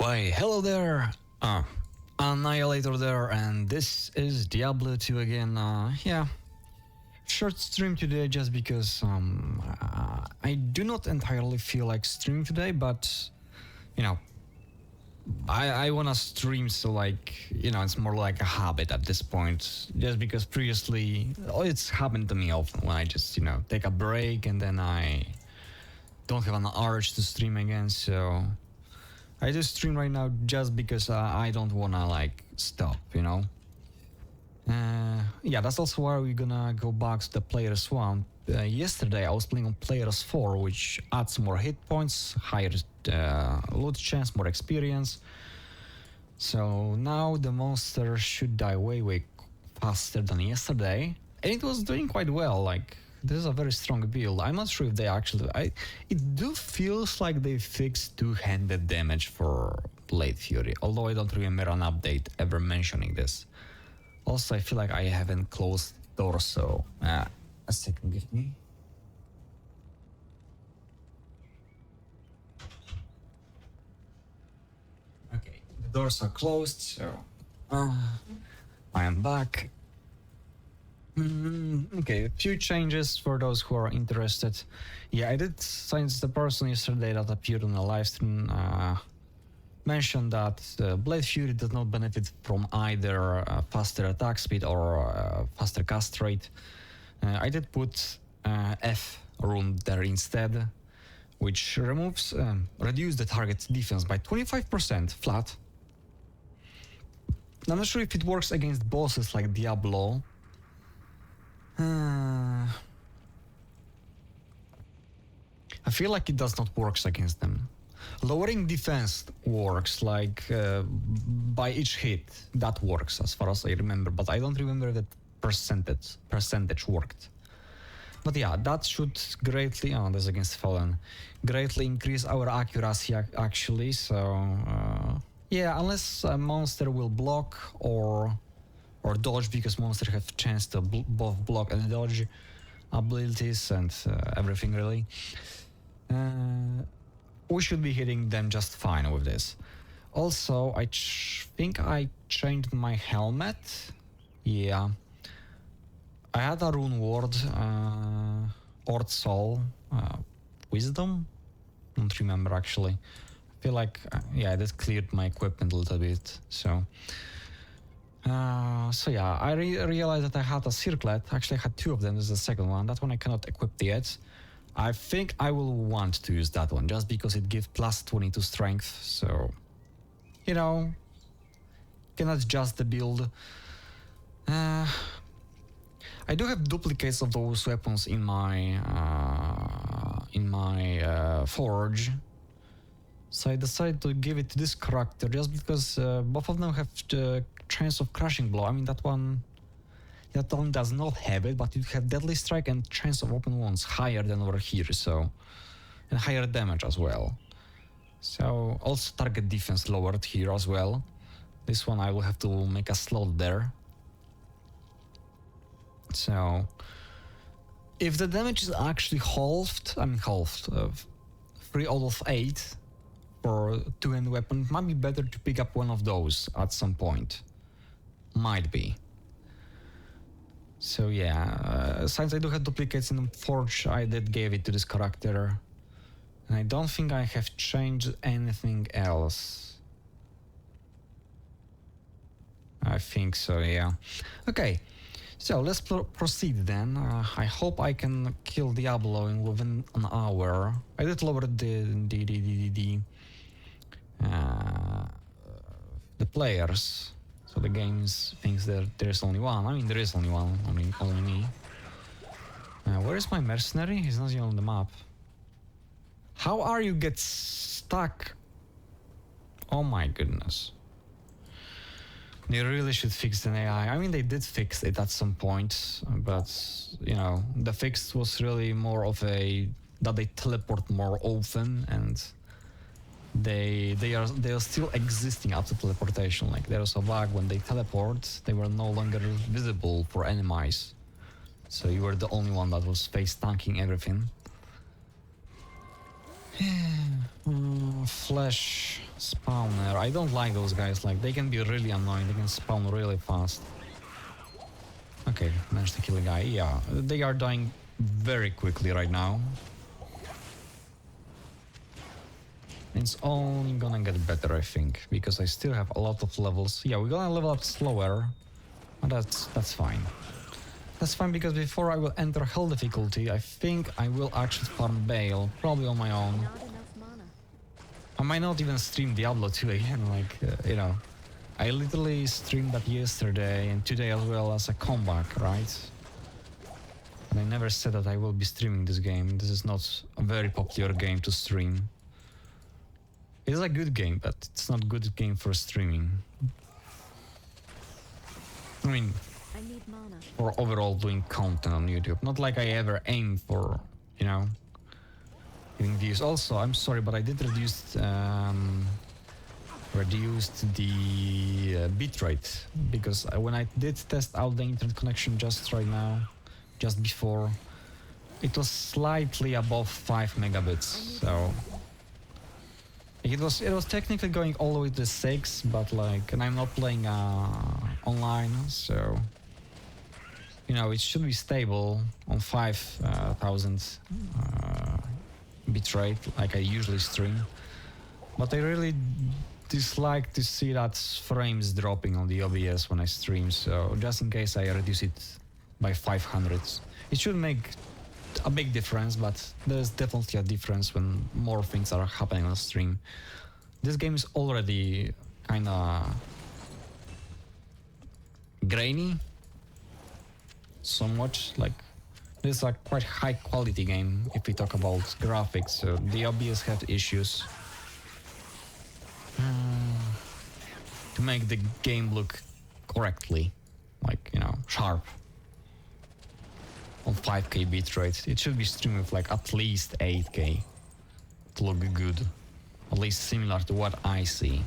Why, hello there! Annihilator there, and this is Diablo 2 again. Short stream today just because I do not entirely feel like streaming today, but you know, I wanna stream, so like, you know, it's more like a habit at this point. Just because previously, it's happened to me often when I just, you know, take a break and then I don't have an urge to stream again, so I just stream right now just because I don't wanna like stop, you know. Yeah, that's also why we're gonna go back to the Players 1. Yesterday I was playing on Players 4, which adds more hit points, higher loot chance, more experience. So now the monster should die way faster than yesterday. And it was doing quite well, like, this is a very strong build. I'm not sure if they actually... It do feels like they fixed two-handed damage for Blade Fury, although I don't remember an update ever mentioning this. Also, I feel like I haven't closed the door, so... a second, give me. Okay, the doors are closed, so... I am back. Okay, a few changes for those who are interested. Yeah, I did, since the person yesterday that appeared on the live stream mentioned that Blade Fury does not benefit from either faster attack speed or faster cast rate. I did put F rune there instead, which reduce the target's defense by 25% flat. I'm not sure if it works against bosses like Diablo. I feel like it does not work against them. Lowering defense works, like by each hit. That works as far as I remember, but I don't remember that percentage worked. But yeah, that should greatly, this against Fallen, greatly increase our accuracy actually, so yeah, unless a monster will block or dodge, because monsters have chance to both block and dodge abilities and everything really. We should be hitting them just fine with this. Also, I think I changed my helmet. Yeah. I had a rune ward, Ord Soul, Wisdom? Don't remember actually. I feel like, yeah, that cleared my equipment a little bit, so... So yeah, I realized that I had a circlet. Actually, I had two of them. This is the second one. That one I cannot equip yet. I think I will want to use that one just because it gives plus 22 strength. So, you know, can adjust the build. I do have duplicates of those weapons in my forge. So I decided to give it to this character just because both of them have the chance of crushing blow. I mean, that one does not have it, but you have deadly strike and chance of open wounds higher than over here, so, and higher damage as well. So also target defense lowered here as well. This one I will have to make a slot there. So if the damage is actually halved, 3 out of 8 for two-hand weapon, it might be better to pick up one of those at some point. Might be. So yeah, since I do have duplicates in the forge, I did give it to this character. And I don't think I have changed anything else. I think so, yeah. Okay, so let's proceed then. I hope I can kill Diablo within an hour. I did lower the players. So the game thinks that there's only one. I mean, there is only one, only me. Where is my mercenary? He's not even on the map. How are you get stuck? Oh my goodness. They really should fix the AI. I mean, they did fix it at some point, but, you know, the fix was really more of that they teleport more often, and they are still existing after teleportation. Like, there was a bug when they teleport, they were no longer visible for enemies. So you were the only one that was face tanking everything. Flash spawner. I don't like those guys. Like, they can be really annoying. They can spawn really fast. Okay, managed to kill a guy. Yeah, they are dying very quickly right now. It's only gonna get better, I think, because I still have a lot of levels. Yeah, we're gonna level up slower, but that's fine. That's fine because before I will enter hell difficulty, I think I will actually farm Bale, probably on my own. Not enough mana. I might not even stream Diablo 2 again, like, you know. I literally streamed that yesterday and today as well as a comeback, right? And I never said that I will be streaming this game. This is not a very popular game to stream. It's a good game, but it's not a good game for streaming. I mean, I need mana. for overall doing content on YouTube. Not like I ever aim for, you know, getting views. Also, I'm sorry, but I did reduce the bitrate because when I did test out the internet connection just right now, just before, it was slightly above 5 megabits. So it was technically going all the way to 6, but like, and I'm not playing online, so you know it should be stable on 5,000 bitrate like I usually stream. But I really dislike to see that frames dropping on the OBS when I stream, so just in case I reduce it by 500. It should make a big difference, but there's definitely a difference when more things are happening on stream. This game is already kinda grainy, somewhat. Like, this is a quite high quality game if we talk about graphics, so the OBS have issues to make the game look correctly, like, you know, sharp. On 5K bitrate, it should be streamed with like at least 8K to look good, at least similar to what I see.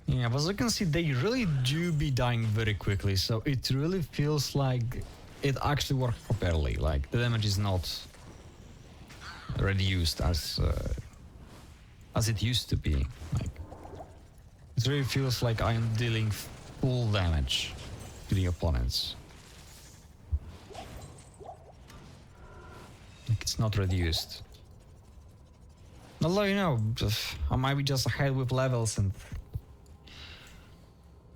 Yeah, but as you can see, they really do be dying very quickly, so it really feels like it actually worked properly. Like, the damage is not reduced as it used to be. Like, it really feels like I am dealing full damage to the opponents. Like, it's not reduced. Although, you know, I might be just ahead with levels, and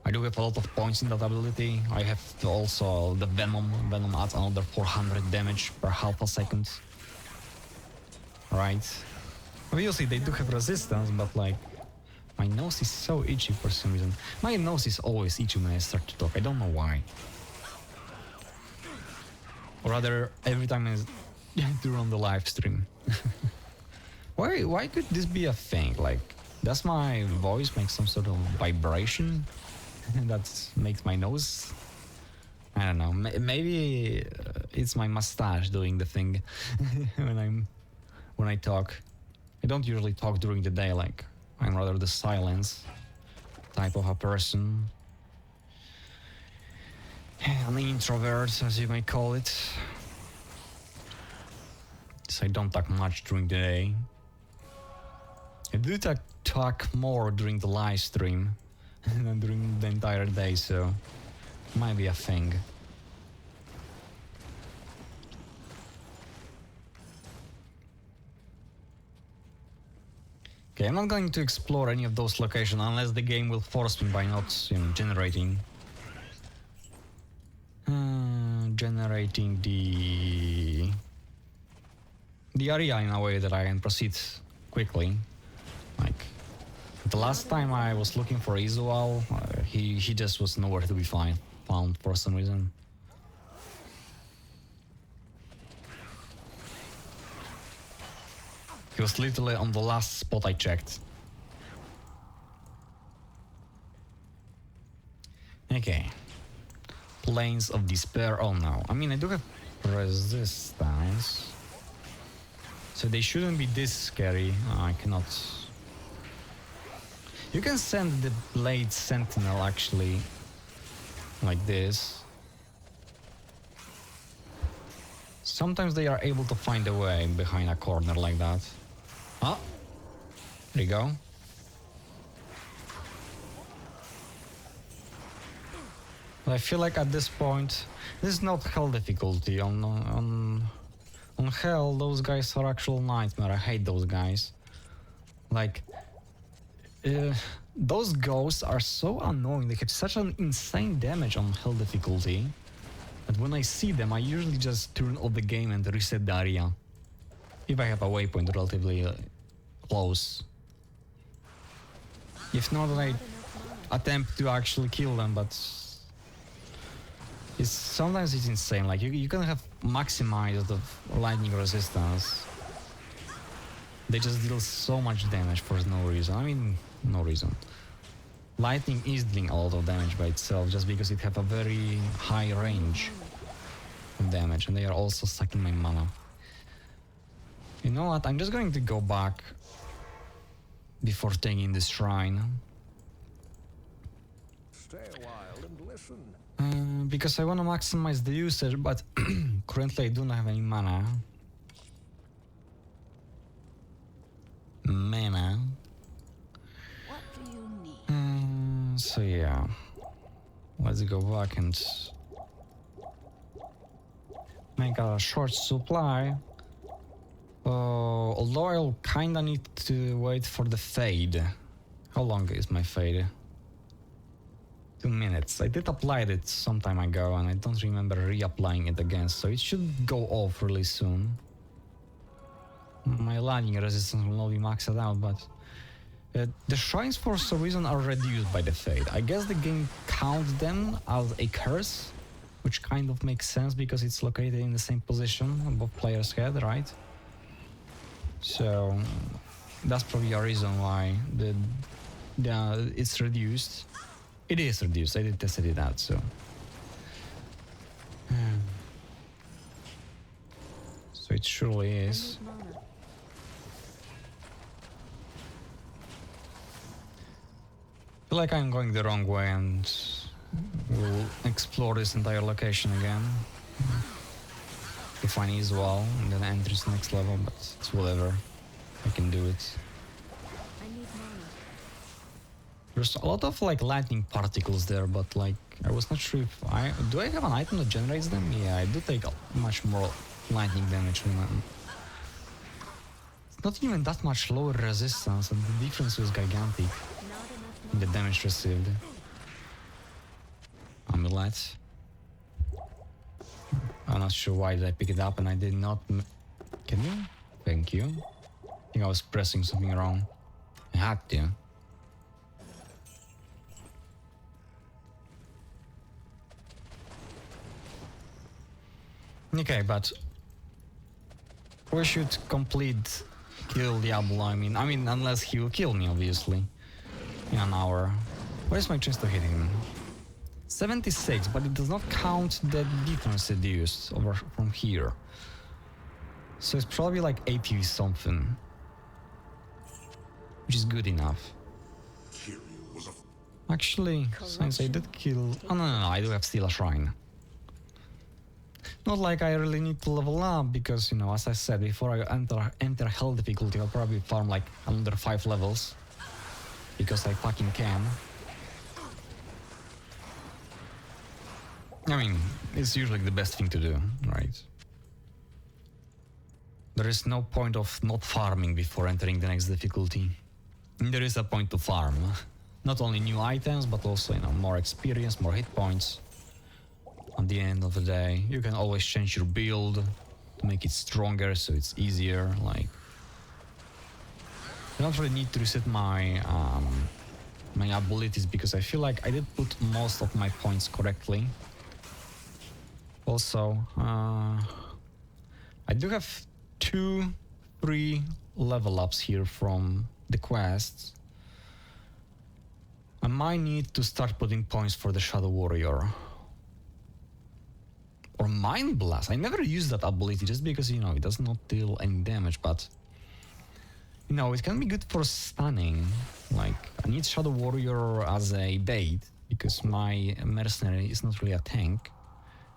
I do have a lot of points in that ability. I have also the Venom. Venom adds another 400 damage per half a second. Right? Obviously, they do have resistance, but like, my nose is so itchy for some reason. My nose is always itchy when I start to talk. I don't know why. Or rather, every time I do on the live stream. Why could this be a thing? Like, does my voice make some sort of vibration that makes my nose? I don't know. Maybe it's my mustache doing the thing when I talk. I don't usually talk during the day. Like, I'm rather the silence type of a person. An introvert, as you may call it. So I don't talk much during the day. I do talk more during the live stream than during the entire day, so it might be a thing. Okay, I'm not going to explore any of those locations unless the game will force me by not, you know, generating the area in a way that I can proceed quickly. Like, the last time I was looking for Izual, he just was nowhere to be found for some reason. He was literally on the last spot I checked. Okay. Plains of Despair. Oh no. I mean, I do have resistance, so they shouldn't be this scary. I cannot. You can send the Blade Sentinel actually like this. sometimes they are able to find a way behind a corner like that. Ah, there you go. I feel like at this point, this is not hell difficulty. On hell, those guys are actual nightmare. I hate those guys. Like, those ghosts are so annoying. They have such an insane damage on hell difficulty that when I see them, I usually just turn off the game and reset the area. If I have a waypoint relatively close. If not, then I attempt to actually kill them, but sometimes it's insane. Like you can have maximized the lightning resistance. They just deal so much damage for no reason. I mean, no reason. Lightning is dealing a lot of damage by itself just because it have a very high range of damage, and they are also sucking my mana. You know what? I'm just going to go back before taking this shrine. Stay a while and listen. Because I want to maximize the usage, but currently I don't have any mana. What do you need? So yeah, let's go back and make a short supply. Although I'll kinda need to wait for the fade. How long is my fade? 2 minutes. I did apply it some time ago and I don't remember reapplying it again, so it should go off really soon. My lightning resistance will not be maxed out, but the shrines for some reason are reduced by the fade. I guess the game counts them as a curse, which kind of makes sense because it's located in the same position above player's head, right? So that's probably a reason why it's reduced. It is reduced. I did tested it out, so. So it surely is. I feel like I'm going the wrong way and we'll explore this entire location again. To find Iswal and then enter this next level, but it's whatever. I can do it. I need mana. There's a lot of like lightning particles there, but like I was not sure if do I have an item that generates them? Yeah, I do take much more lightning damage when it's not even that much lower resistance, and the difference was gigantic in the damage received. Amulet. I'm not sure why did I pick it up and I did not. Can you? Thank you. I think I was pressing something wrong. I had to. Okay, but we should kill Diablo. I mean, unless he will kill me, obviously, in an hour. Where's my chance to hit him? 76, but it does not count the defense reduced over from here. So it's probably like 80 something, which is good enough. Actually, since I did kill... Oh, no, I do have still a shrine. Not like I really need to level up, because, you know, as I said, before I enter hell difficulty, I'll probably farm like another 5 levels. Because I fucking can. I mean, it's usually the best thing to do, right? There is no point of not farming before entering the next difficulty. There is a point to farm. Not only new items, but also, you know, more experience, more hit points. At the end of the day, you can always change your build to make it stronger, so it's easier. Like, I don't really need to reset my my abilities because I feel like I did put most of my points correctly. Also, I do have 2 free level ups here from the quests. I might need to start putting points for the Shadow Warrior. Or Mind Blast. I never used that ability just because, you know, it does not deal any damage, but... You know, it can be good for stunning. Like, I need Shadow Warrior as a bait, because my mercenary is not really a tank.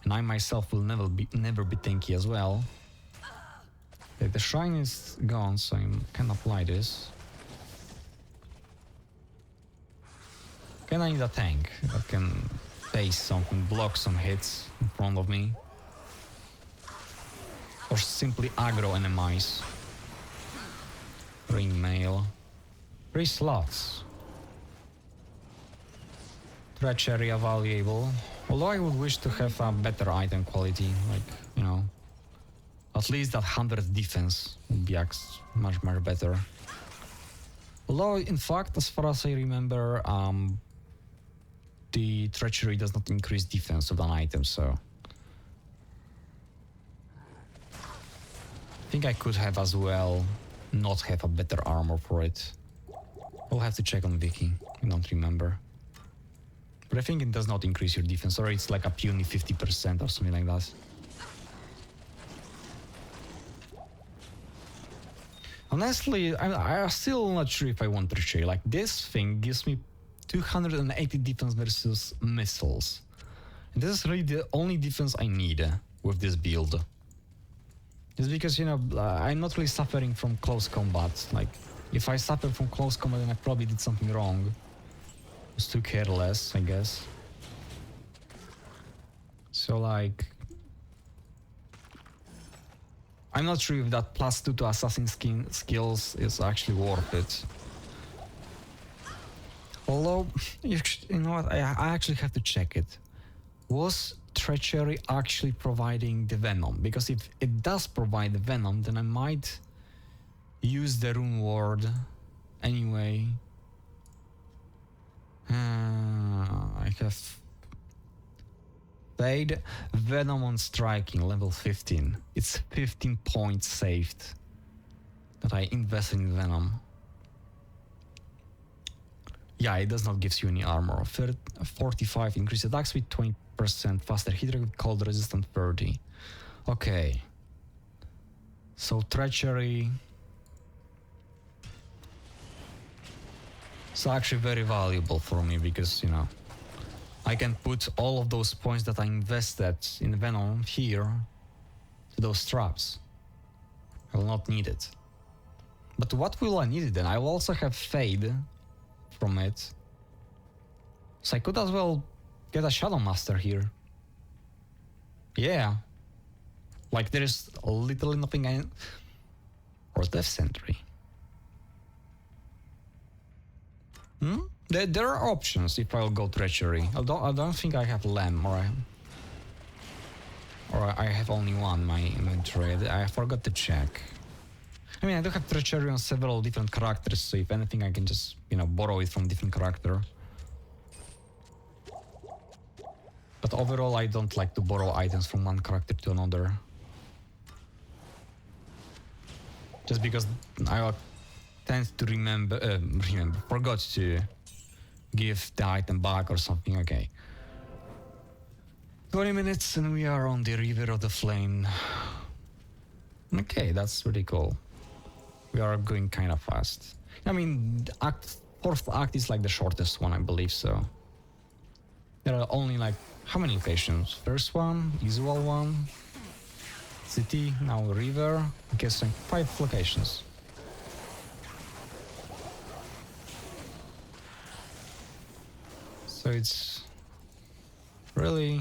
And I myself will never be tanky as well. Okay, the shrine is gone, so I can apply this. Can I need a tank that can face something, block some hits in front of me? Or simply aggro enemies? Ring mail. 3 slots. Treachery valuable. Although I would wish to have a better item quality, like, you know, at least that 100 defense would be much better. Although, in fact, as far as I remember, the treachery does not increase defense of an item, so I think I could have as well not have a better armor for it. I'll have to check on Wiki, I don't remember. But I think it does not increase your defense, or it's like a puny 50% or something like that. Honestly, I'm still not sure if I want treachery. Like, this thing gives me 280 defense versus missiles. And this is really the only defense I need with this build. Just because, you know, I'm not really suffering from close combat. Like, if I suffer from close combat, then I probably did something wrong. Was too careless, I guess. So, like, I'm not sure if that +2 to assassin skills is actually worth it. Although, you know what, I actually have to check it. Was treachery actually providing the venom? Because if it does provide the venom, then I might use the rune ward anyway. I have paid venom on striking level 15. It's 15 points saved that I invested in venom. Yeah, it does not give you any armor. 45 increased attack speed, 20% faster hit rate with cold resistant 30. Okay. So treachery. It's actually very valuable for me because, you know, I can put all of those points that I invested in venom here to those traps. I will not need it. But what will I need it then? I will also have fade from it. So I could as well get a Shadow Master here. Yeah. Like there is literally nothing or Death Sentry. There are options if I'll go treachery. I don't think I have Lem or I have only one in my inventory. I forgot to check. I mean, I do have treachery on several different characters, so if anything, I can just, you know, borrow it from different character. But overall, I don't like to borrow items from one character to another. Just because I tend to forgot to give the item back or something. Okay. 20 minutes and we are on the River of the Flame. Okay, that's pretty cool. We are going kind of fast. I mean, fourth act is like the shortest one, I believe so. There are only like, how many locations? First one, usual one, city, now river. I guess 5 locations. So it's really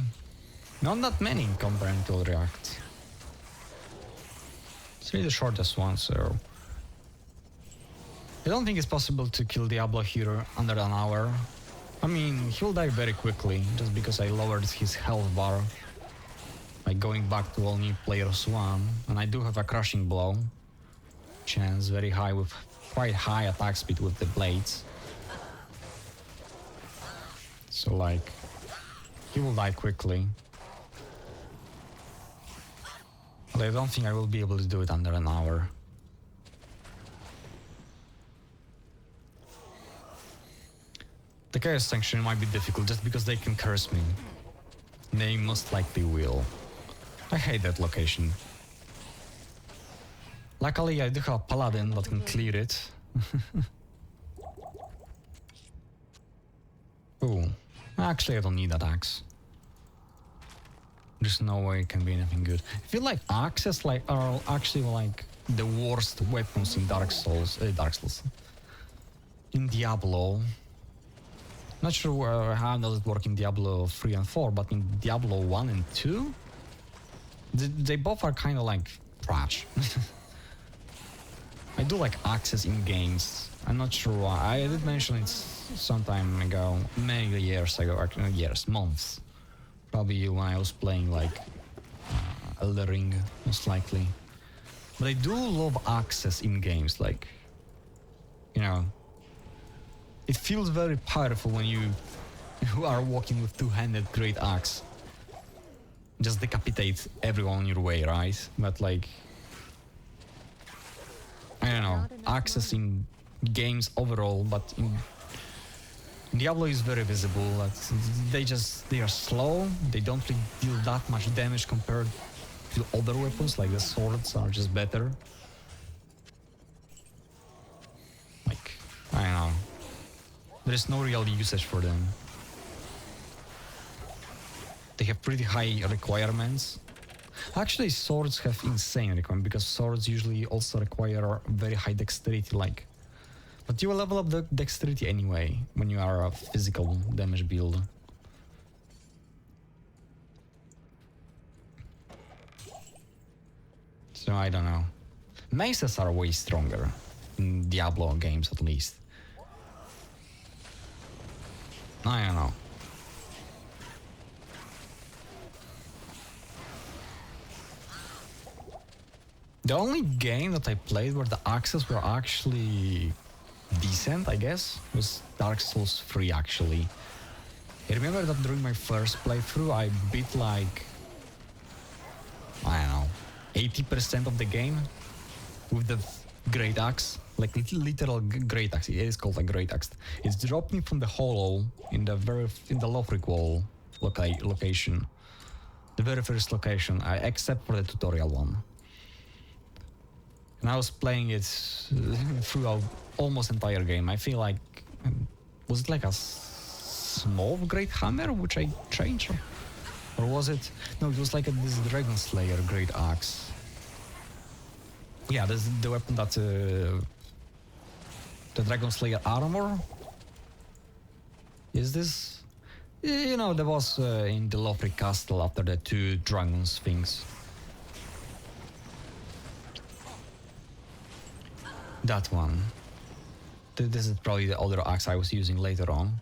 not that many compared to React. It's really the shortest one, so I don't think it's possible to kill Diablo here under an hour. I mean, he'll die very quickly, just because I lowered his health bar by going back to all new players 1, and I do have a crushing blow chance, very high, with quite high attack speed with the blades. So like, he will die quickly. But I don't think I will be able to do it under an hour. The Chaos Sanctuary might be difficult just because they can curse me. They most likely will. I hate that location. Luckily I do have a Paladin that can clear it. Ooh. Actually I don't need that axe. There's no way it can be anything good. I feel like axes like are actually like the worst weapons in Dark Souls. In Diablo. Not sure how does it work in Diablo 3 and 4, but in Diablo 1 and 2, they both are kind of like trash. I do like axes in games. I'm not sure why. I did mention it some time ago, many years ago, actually years, months. Probably when I was playing like Elden Ring, most likely. But I do love axes in games, like, you know, it feels very powerful when you are walking with two-handed great axe. Just decapitate everyone on your way, right? But like, I don't know, axes in games overall, but in Diablo is very visible. They are slow. They don't really deal that much damage compared to other weapons, like the swords are just better. Like, I don't know. There is no real usage for them. They have pretty high requirements. Actually, swords have insane requirements because swords usually also require very high dexterity, like. But you will level up the dexterity anyway when you are a physical damage build. So I don't know. Maces are way stronger in Diablo games, at least. I don't know. The only game that I played where the axes were actually decent, I guess, was Dark Souls 3 actually. I remember that during my first playthrough I beat like, I don't know, 80% of the game with the Great Axe, like literal Great Axe. It is called a Great Axe. It's dropping from the hollow in the Lothric Wall location, the very first location, except for the tutorial one. And I was playing it throughout almost entire game. I feel like, was it like a small Great Hammer which I changed, or was it? No, it was like this Dragon Slayer Great Axe. Yeah, this is the weapon that the Dragon Slayer armor. Is this? You know, there was in the Lothric Castle after the two dragons things. That one. This is probably the other axe I was using later on.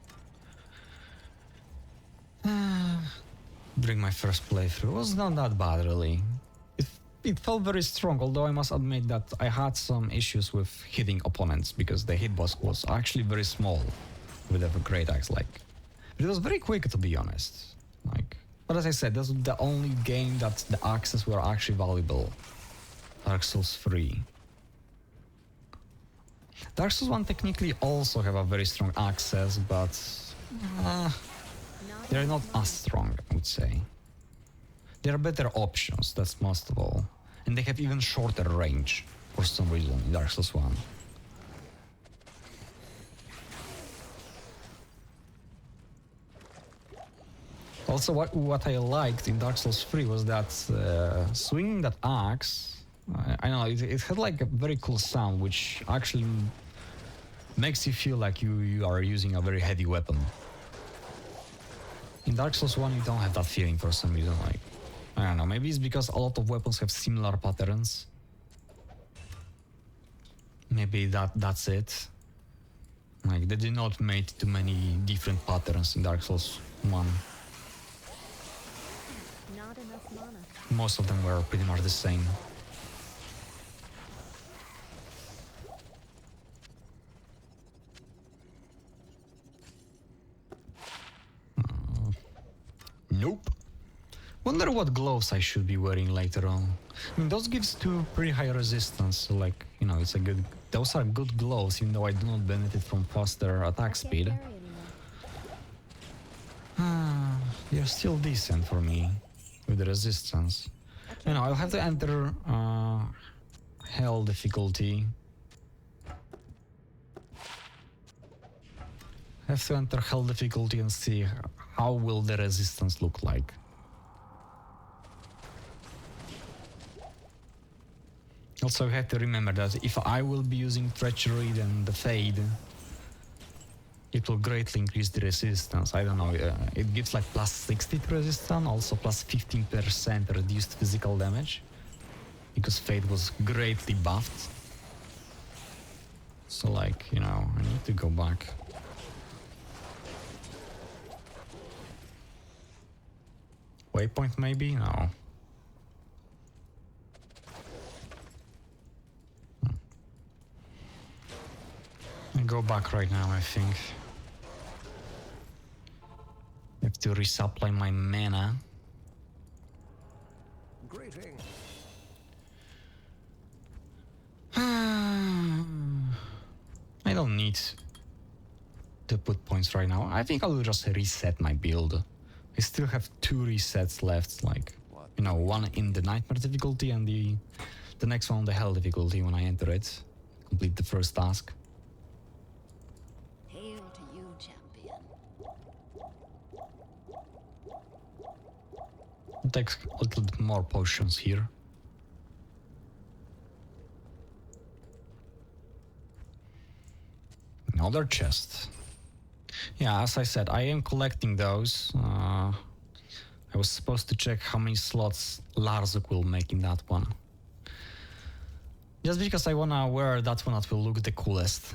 During my first playthrough, it was not that bad really. It felt very strong, although I must admit that I had some issues with hitting opponents because the hitbox was actually very small with a Great Axe. Like, it was very quick, to be honest. Like, but as I said, this was the only game that the axes were actually valuable. Dark Souls 3. Dark Souls 1 technically also have a very strong axes, but they're not as strong, I would say. There are better options, that's most of all. And they have even shorter range, for some reason, in Dark Souls 1. Also, what I liked in Dark Souls 3 was that swinging that axe, I know, it had like a very cool sound, which actually makes you feel like you are using a very heavy weapon. In Dark Souls 1 you don't have that feeling for some reason, like, I don't know, maybe it's because a lot of weapons have similar patterns. Maybe that's it. Like, they did not make too many different patterns in Dark Souls 1. Not enough mana. Most of them were pretty much the same. Nope. Wonder what gloves I should be wearing later on. I mean, those gives two pretty high resistance, so like, you know, it's a good. Those are good gloves, even though I do not benefit from faster attack speed. They're still decent for me with the resistance. You know, I'll have to enter hell difficulty. Have to enter hell difficulty and see how will the resistance look like. Also, you have to remember that if I will be using Treachery, then the Fade, it will greatly increase the resistance. I don't know, it gives like plus 60 to resistance, also plus 15% reduced physical damage, because Fade was greatly buffed. So like, you know, I need to go back. Waypoint maybe? No. I go back right now, I think. I have to resupply my mana. Greeting. I don't need to put points right now. I think I will just reset my build. I still have 2 resets left, like, you know, one in the Nightmare difficulty and the next one on the Hell difficulty when I enter it. Complete the first task. Hail to you, champion. I'll take a little bit more potions here. Another chest. Yeah, as I said, I am collecting those. I was supposed to check how many slots Larzuk will make in that one. Just because I wanna wear that one that will look the coolest.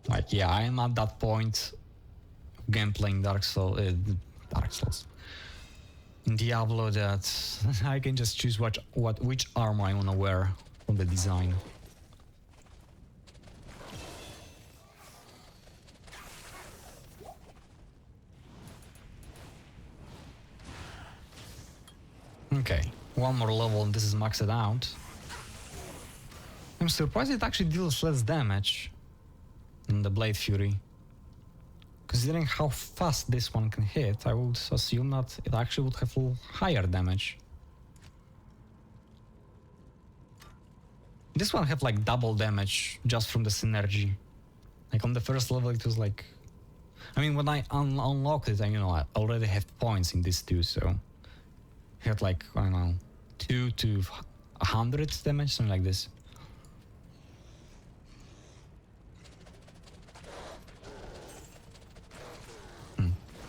Like, yeah, I am at that point of gameplay in Dark Souls. In Diablo, that I can just choose which armor I wanna wear from the design. Okay, one more level and this is maxed out. I'm surprised it actually deals less damage than the Blade Fury. Considering how fast this one can hit, I would assume that it actually would have higher damage. This one had like double damage just from the synergy. Like on the first level it was like... I mean, when I unlocked it, you know, I already have points in this too, so... It had like, I don't know, 2 to 100 damage, something like this.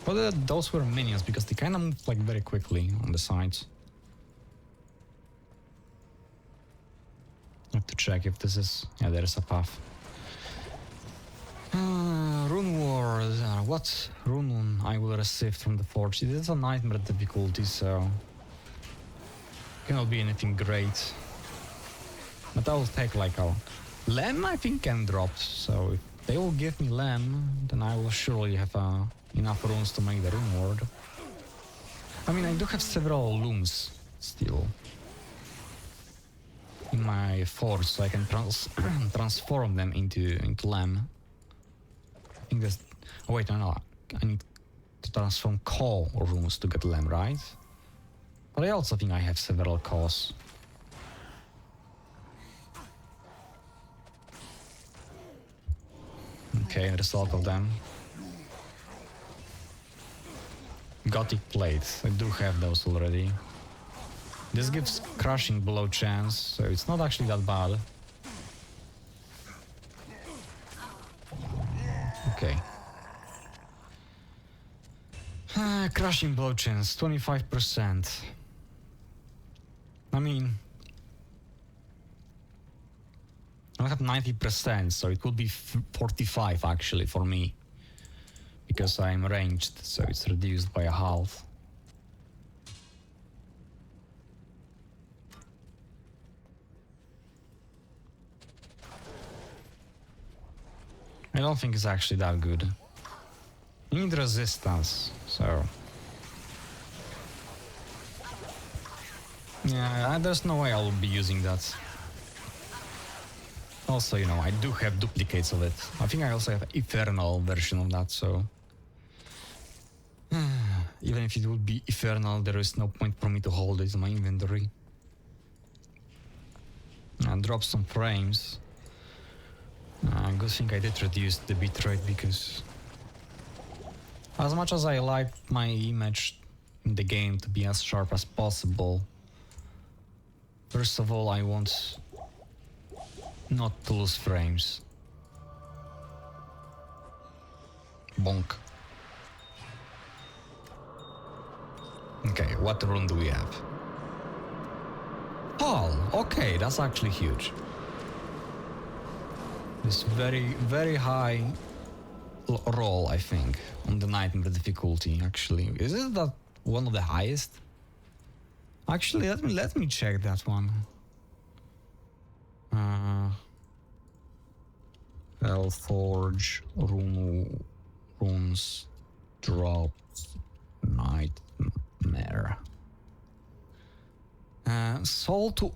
But those were minions, because they kind of moved like very quickly on the sides. I have to check if this is... Yeah, there is a path. Rune Wars. What rune I will receive from the Forge? It is a Nightmare difficulty, so... Cannot be anything great. But I will take like a... Lem I think can drop, so if they will give me Lem, then I will surely have enough runes to make the Rune Ward. I mean, I do have several looms still in my forge, so I can transform them into Lem. I think that's... Oh wait, no, I need to transform Core runes to get Lem, right? But I also think I have several cores. Okay, there's a lot of them. Gothic plates, I do have those already. This gives crushing blow chance, so it's not actually that bad. Okay. Crushing blow chance, 25%. I mean... I have 90%, so it would be 45 actually for me. Because I'm ranged, so it's reduced by a half. I don't think it's actually that good. You need resistance, so... Yeah, there's no way I'll be using that. Also, you know, I do have duplicates of it. I think I also have Eternal version of that, so... Even if it would be Eternal, there is no point for me to hold it in my inventory. And drop some frames. Good thing I did reduce the bitrate, because... As much as I like my image in the game to be as sharp as possible. First of all, I want not to lose frames. Bonk. Okay, what rune do we have? Hall. Okay, that's actually huge. This very high roll, I think, on the nightmare difficulty. Actually, is it that one of the highest? Actually, let me check that one. Hellforge runes drops nightmare. Soul to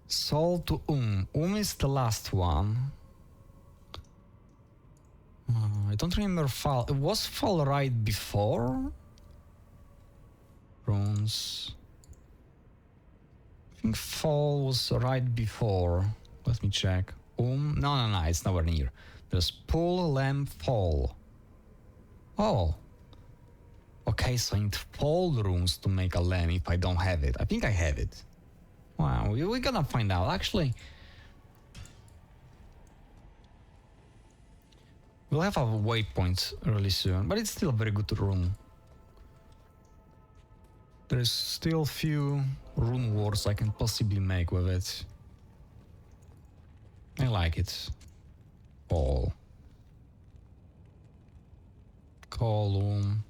Soul to is the last one. I don't remember Fall. It was Fall right before? Runes. I think Fall was right before. Let me check. No, it's nowhere near. There's Pull, Lamp, Fall. Oh. Okay, so I need Fall runes to make a lamb if I don't have it. I think I have it. Wow, we're gonna find out. Actually, we'll have a waypoint really soon, but it's still a very good rune. There's still few rune wars I can possibly make with it. I like it. All. Column.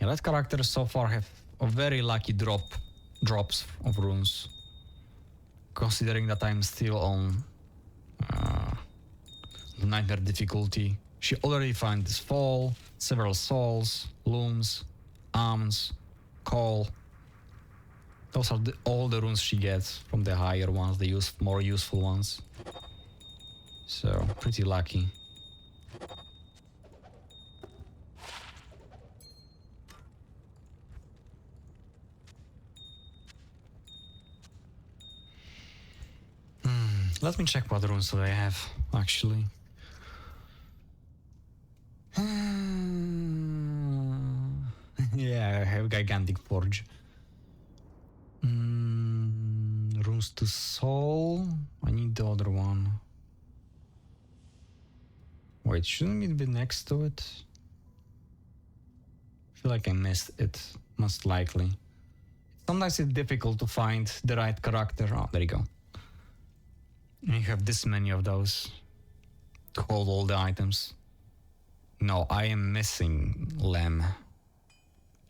Yeah, that character so far have a very lucky drops of runes. Considering that I'm still on the nightmare difficulty. She already found this Fall, several souls, looms, arms, call. Those are all the runes she gets from the higher ones, the more useful ones. So, pretty lucky. Let me check what runes do I have, actually. Yeah, I have Gigantic Forge. Runes to Soul. I need the other one. Wait, shouldn't it be next to it? I feel like I missed it, most likely. Sometimes it's difficult to find the right character. Oh, there you go. You have this many of those to hold all the items. No, I am missing Lem.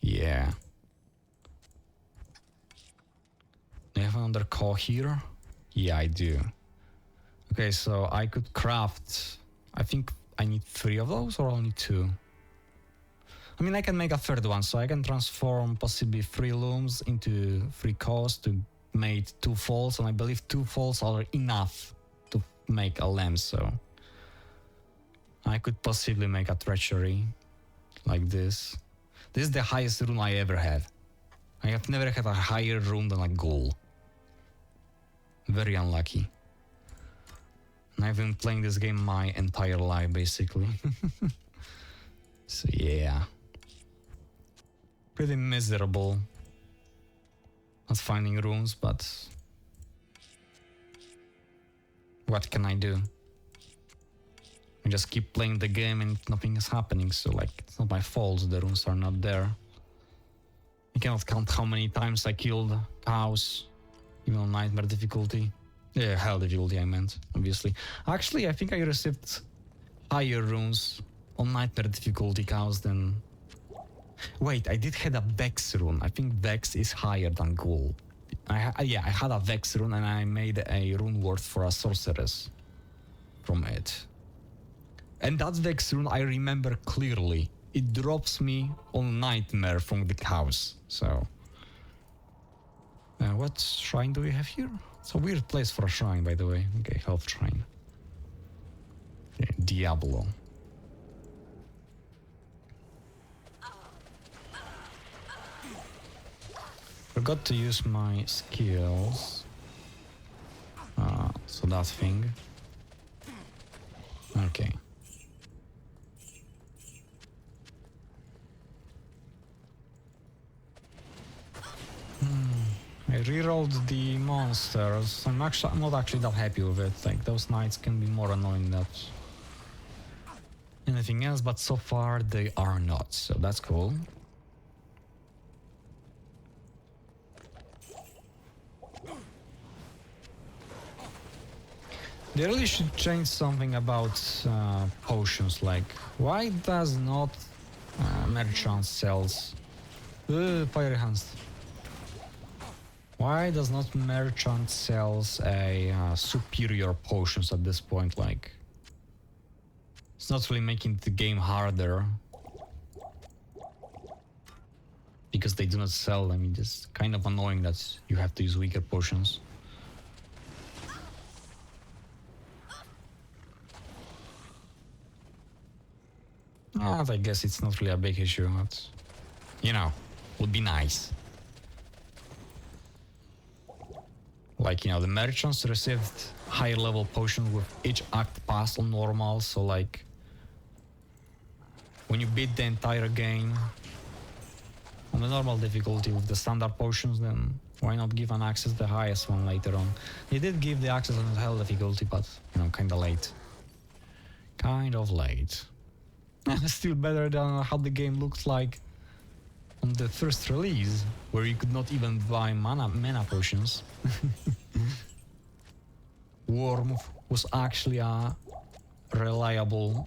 Yeah. Do you have another call here? Yeah, I do. Okay, so I could craft... I think I need 3 of those or only 2? I mean, I can make a third one, so I can transform possibly 3 looms into 3 cores to make 2 falls, and I believe 2 falls are enough to make a lamb, so I could possibly make a treachery like this. This is the highest rune I ever had. I have never had a higher rune than a ghoul. Very unlucky. And I've been playing this game my entire life, basically. So yeah. Pretty miserable at finding runes, but what can I do? I just keep playing the game and nothing is happening, so like, it's not my fault the runes are not there. I cannot count how many times I killed cows, even on nightmare difficulty. Yeah, hell difficulty I meant, obviously. Actually, I think I received higher runes on nightmare difficulty cows than... Wait, I did have a Vex rune. I think Vex is higher than Ghoul. I had a Vex rune and I made a rune word for a sorceress from it. And that Vex rune I remember clearly. It drops me on Nightmare from the cows, so... what shrine do we have here? It's a weird place for a shrine, by the way. Okay, health shrine. Okay, Diablo. Forgot to use my skills. So that thing. Okay. I rerolled the monsters. I'm not actually that happy with it. Like, those knights can be more annoying than anything else, but so far they are not, so that's cool. They really should change something about potions, like why does not merchant sells fire hands? Why does not merchant sells a superior potions at this point? Like, it's not really making the game harder because they do not sell them. It's kind of annoying that you have to use weaker potions. I guess it's not really a big issue, but, you know, would be nice. Like, you know, the merchants received higher level potions with each act passed on normal, so like, when you beat the entire game on the normal difficulty with the standard potions, then why not give an access the highest one later on? They did give the access on the hell difficulty, but, you know, kinda late. Kind of late. Still better than how the game looked like on the first release, where you could not even buy mana potions. Worm was actually a reliable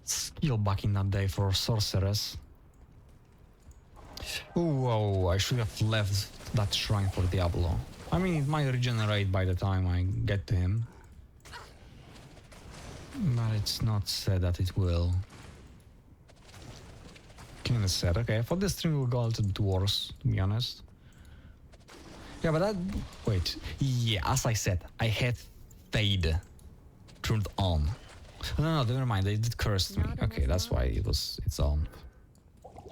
skill back in that day for sorcerers. Whoa, I should have left that shrine for Diablo. I mean, it might regenerate by the time I get to him. But it's not said that it will. Kinda said, okay, I thought this stream will go to the dwarves, to be honest. Yeah, but that... Wait. Yeah, as I said, I had Fade turned on. No, never mind, they did curse me. Okay, that's why it's on.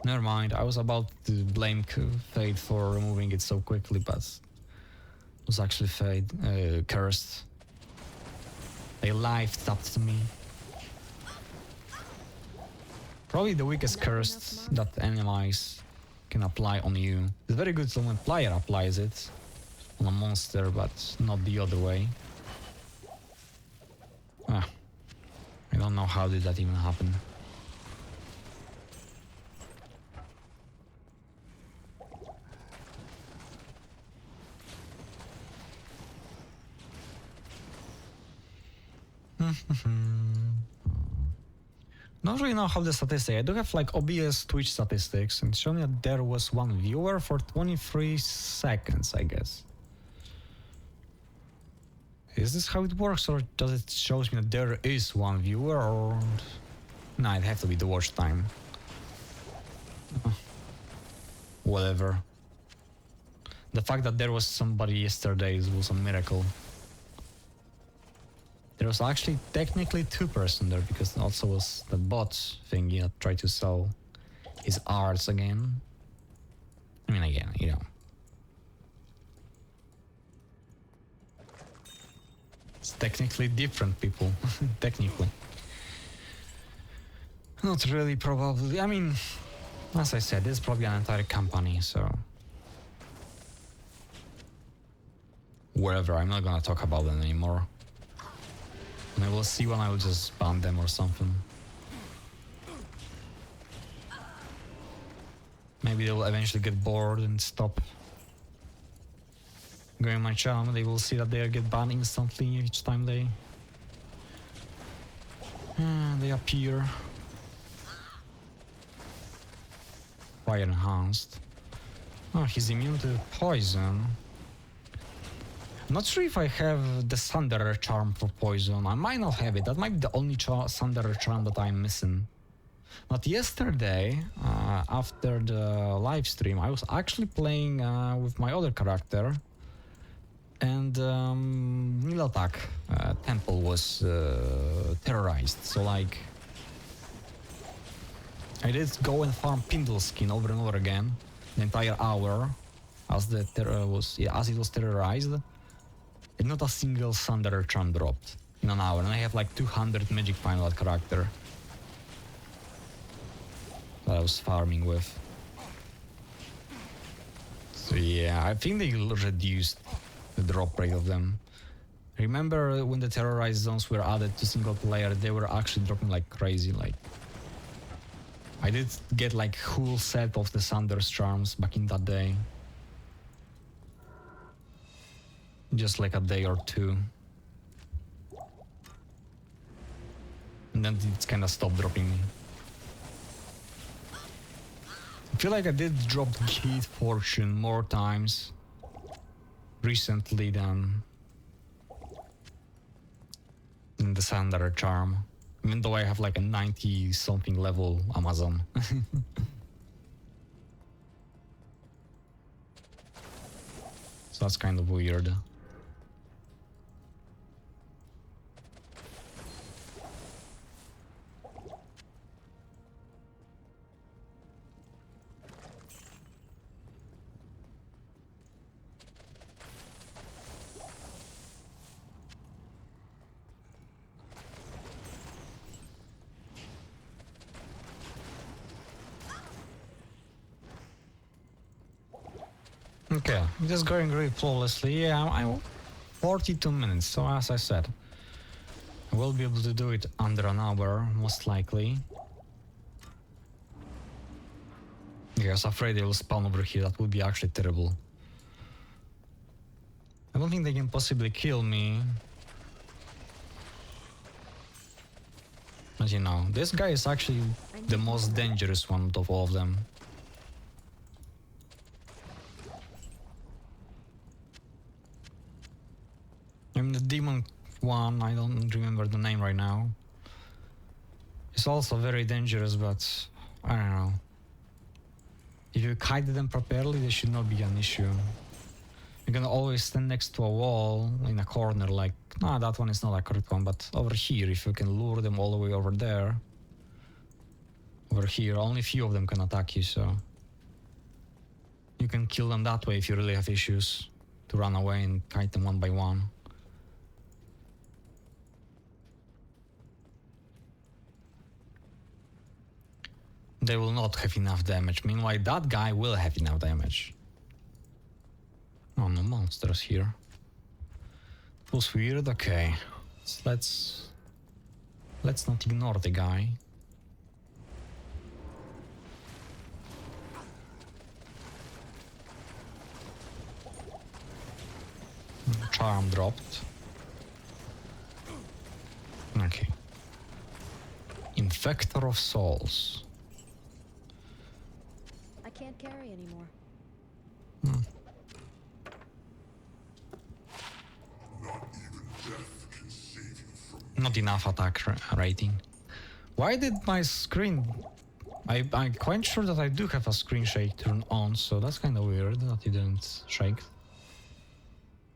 Never mind, I was about to blame Fade for removing it so quickly, but... It was actually Fade, cursed. They live tapped to me. Probably the weakest curse that enemies can apply on you. It's very good when player applies it on a monster, but not the other way. I don't know how did that even happen. Don't really know how the statistics. I do have like OBS Twitch statistics, and showing that there was one viewer for 23 seconds, I guess. Is this how it works, or does it show me that there is one viewer, or... No, it has to be the watch time. Whatever. The fact that there was somebody yesterday was a miracle. There was actually technically 2 person there, because also was the bot thingy that tried to sell his arts again. I mean, again, you know. It's technically different people, technically. Not really, probably. I mean, as I said, this is probably an entire company, so... Wherever, I'm not gonna talk about them anymore. And I will see when I will just ban them or something. Maybe they will eventually get bored and stop going on my channel. They will see that they get banned instantly each time they appear. Fire enhanced. Oh, he's immune to poison. I'm not sure if I have the Thunderer charm for poison. I might not have it. That might be the only Thunderer charm that I'm missing. But yesterday, after the live stream, I was actually playing with my other character, and Nilatak temple was terrorized. So like, I did go and farm Pindle skin over and over again, the entire hour, as it was terrorized. And not a single Thunderer charm dropped in an hour, and I have like 200 magic final that character that I was farming with. Yeah, I think they reduced the drop rate of them. Remember when the terrorized zones were added to single player, they were actually dropping like crazy. Like I did get like whole set of the Sanders charms back in that day. Just like a day or two. And then it's kind of stopped dropping me. I feel like I did drop Heat Fortune more times recently than the Sander charm. Even though I have like a 90 something level Amazon. So that's kind of weird. Okay, just going really flawlessly. Yeah, I'm 42 minutes, so as I said, I will be able to do it under an hour, most likely. Yeah, I was afraid they will spawn over here. That would be actually terrible. I don't think they can possibly kill me. But you know, this guy is actually the most dangerous one of all of them. I mean, the demon one, I don't remember the name right now. It's also very dangerous, but I don't know. If you kite them properly, they should not be an issue. You can always stand next to a wall in a corner like, nah, that one is not a correct one, but over here, if you can lure them all the way over there. Over here, only few of them can attack you, so you can kill them that way if you really have issues to run away and kite them one by one. They will not have enough damage. Meanwhile, that guy will have enough damage. Oh, no monsters here. It was weird. Okay, so let's not ignore the guy. Charm dropped. Okay. Infector of Souls. I can't carry anymore. Not enough attack rating. Why did my screen... I'm quite sure that I do have a screen shake turned on, so that's kind of weird that it didn't shake.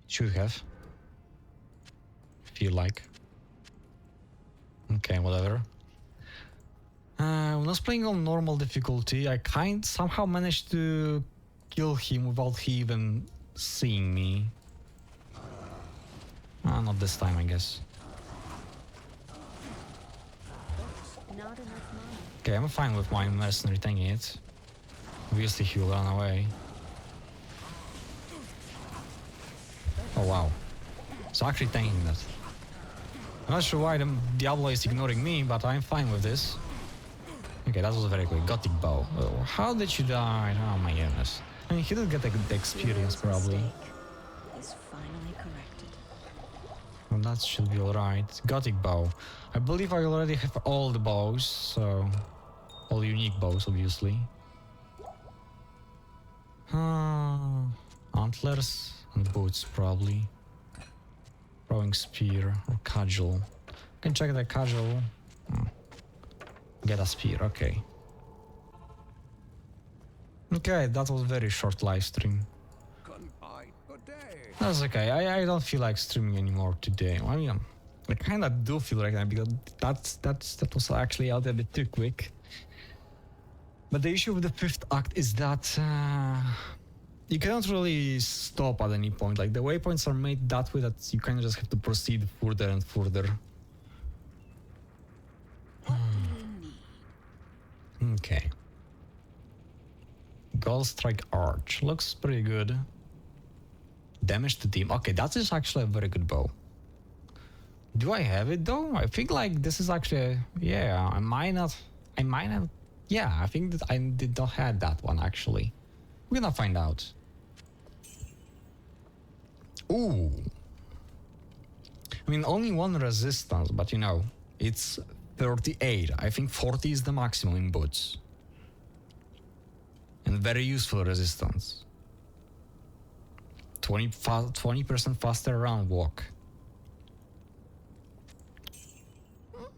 Should have. Feel like. Okay, whatever. When I was playing on normal difficulty, I somehow managed to kill him without he even seeing me. Not this time, I guess. Not enough money. Okay, I'm fine with my mercenary taking it. Obviously he will run away. Oh wow. So actually tanking that. I'm not sure why the Diablo is ignoring me, but I'm fine with this. Okay, that was very quick. Gothic bow. Oh, how did you die? Oh my goodness. I mean, he did get the experience probably. Is finally corrected. Well, that should be alright. Gothic bow. I believe I already have all the bows, so... all unique bows, obviously. Antlers and boots, probably. Throwing spear or cudgel. Can check the cudgel. Get a spear, okay. Okay, that was very short live stream. Goodbye, good day. That's okay. I don't feel like streaming anymore today. I mean, I kind of do feel like that because that was actually out a bit too quick. But the issue with the fifth act is that you cannot really stop at any point. Like the waypoints are made that way that you kind of just have to proceed further and further. What do you need? Okay. Gold Strike Arch. Looks pretty good. Damage to team. Okay, that is actually a very good bow. Do I have it though? I think like this is actually... Yeah, I might not... Yeah, I think that I did not have that one actually. We're gonna find out. Ooh. I mean, only one resistance, but you know, it's 38. I think 40 is the maximum in boots. And very useful resistance. 20% faster round walk.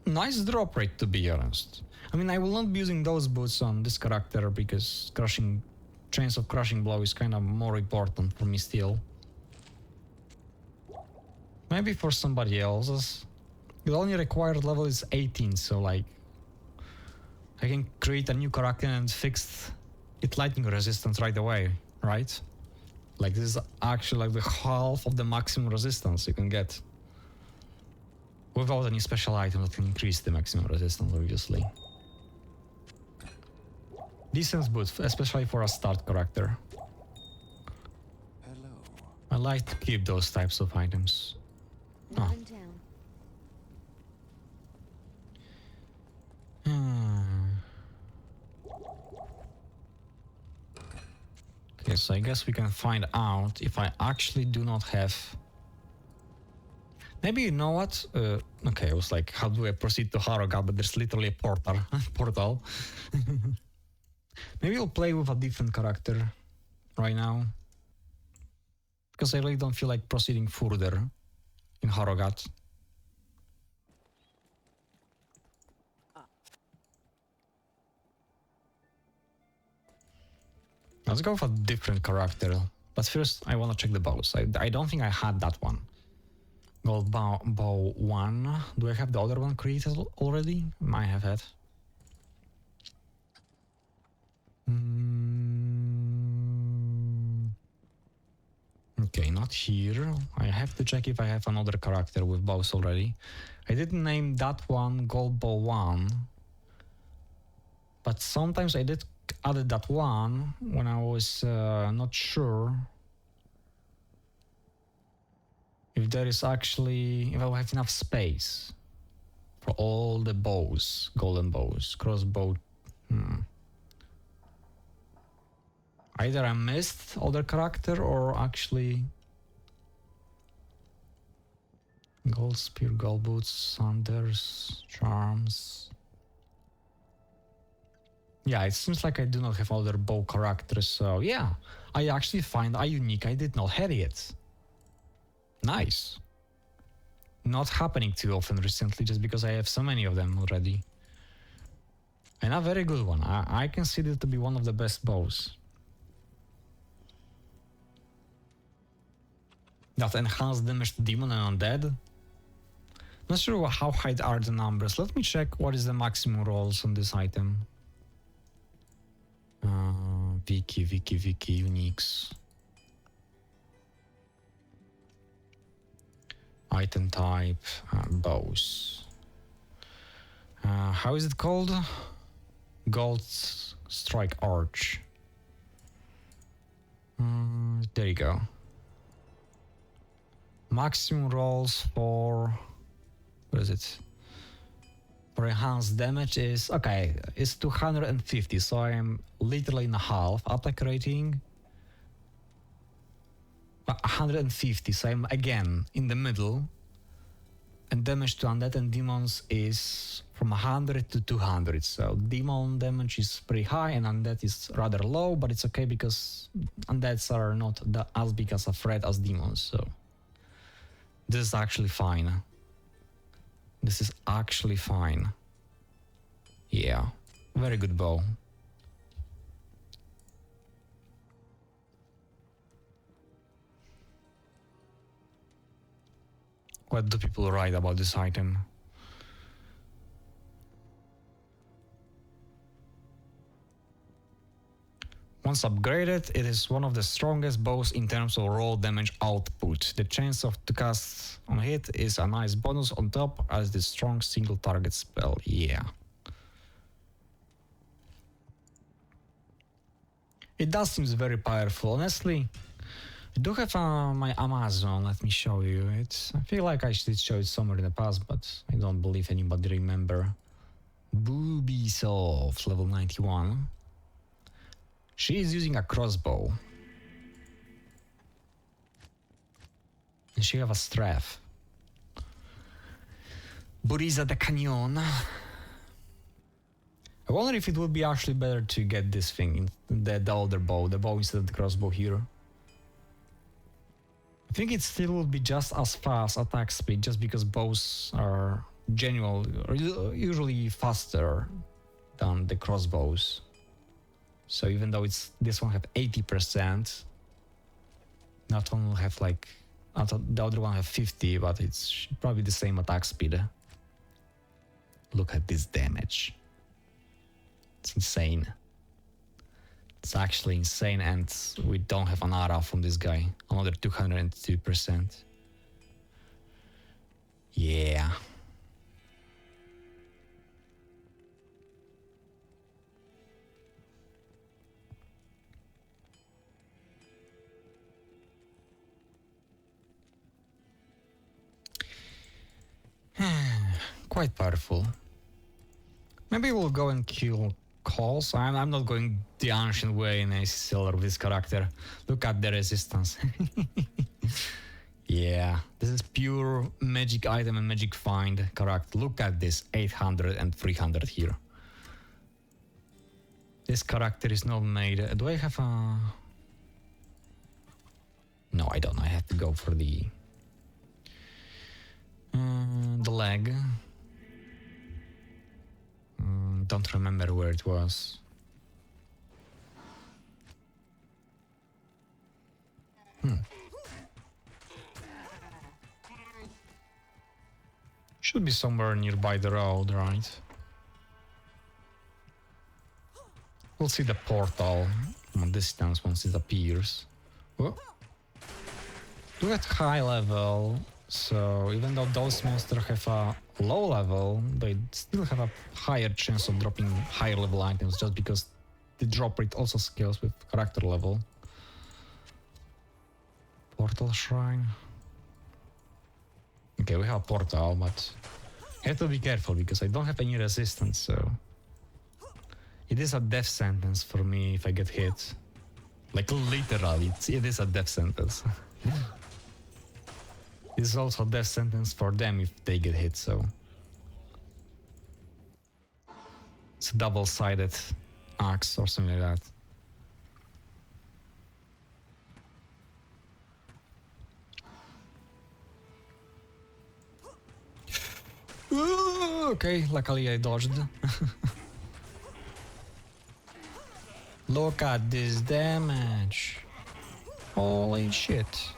Nice drop rate, to be honest. I mean, I will not be using those boots on this character because chance of crushing blow is kind of more important for me still. Maybe for somebody else's. The only required level is 18, so like I can create a new character and fix it lightning resistance right away, right? Like this is actually like the half of the maximum resistance you can get. Without any special item that can increase the maximum resistance, obviously. Decent boot, especially for a start character. Hello. I like to keep those types of items. Not Oh. in town. Okay, so I guess we can find out if I actually do not have... Maybe you know what? Okay, I was like, how do I proceed to Harrogate? But there's literally a portal. Maybe I'll play with a different character right now. Because I really don't feel like proceeding further in Harrogate. Let's go for a different character. But first, I want to check the bows. I don't think I had that one. Gold bow 1. Do I have the other one created already? Might have had. Okay, not here. I have to check if I have another character with bows already. I didn't name that one Gold Bow 1. But sometimes I did add that one when I was not sure if there is actually, if I have enough space for all the bows, golden bows, crossbow. Either I missed other character or actually gold spear, gold boots, sanders, charms. Yeah, it seems like I do not have other bow characters, so yeah, I actually find a unique I did not have yet. Nice. Not happening too often recently just because I have so many of them already. And a very good one. I consider it to be one of the best bows. That enhanced damage to demon and undead. Not sure how high are the numbers. Let me check what is the maximum rolls on this item. Wiki, uniques. Item type, bows. How is it called? Gold Strike Arch. There you go. Maximum rolls for... What is it? For enhanced damage is... Okay, it's 250, so I am literally in half. Attack rating... 150, so I'm again in the middle. And damage to undead and demons is from 100 to 200. So demon damage is pretty high and undead is rather low, but it's okay because undeads are not as big as a threat as demons. So this is actually fine. This is actually fine. Yeah, very good bow. What do people write about this item? Once upgraded, it is one of the strongest bows in terms of raw damage output. The chance to cast on hit is a nice bonus on top as the strong single target spell. Yeah. It does seem very powerful. Honestly, I do have my Amazon. Let me show you it. I feel like I should show it somewhere in the past, but I don't believe anybody remember. Ubisoft, level 91. She is using a crossbow. And she have a strafe. Brisa de Canyon. I wonder if it would be actually better to get this thing, the older bow, the bow instead of the crossbow here. I think it still would be just as fast attack speed, just because bows are usually faster than the crossbows. So even though this one have 80%, not one will have like, the other one have 50, but it's probably the same attack speed. Look at this damage. It's insane. It's actually insane, and we don't have an aura from this guy. Another 202%. Yeah. Quite powerful. Maybe we'll go and kill calls. I'm not going the ancient way in ACCL of this character. Look at the resistance. Yeah, this is pure magic item and magic find character. Look at this, 800 and 300 here. This character is not made. Do I have a... No, I don't. I have to go for the leg. Don't remember where it was. Should be somewhere nearby the road, right? We'll see the portal from a distance once it appears. Oh. Look at high level, so even though those monsters have a low level, they still have a higher chance of dropping higher level items just because the drop rate also scales with character level. Portal shrine. Okay, we have a portal, but I have to be careful because I don't have any resistance, so it is a death sentence for me if I get hit. Like literally, it is a death sentence. It's also a death sentence for them if they get hit, so it's a double-sided axe or something like that. Okay, luckily I dodged. Look at this damage. Holy shit.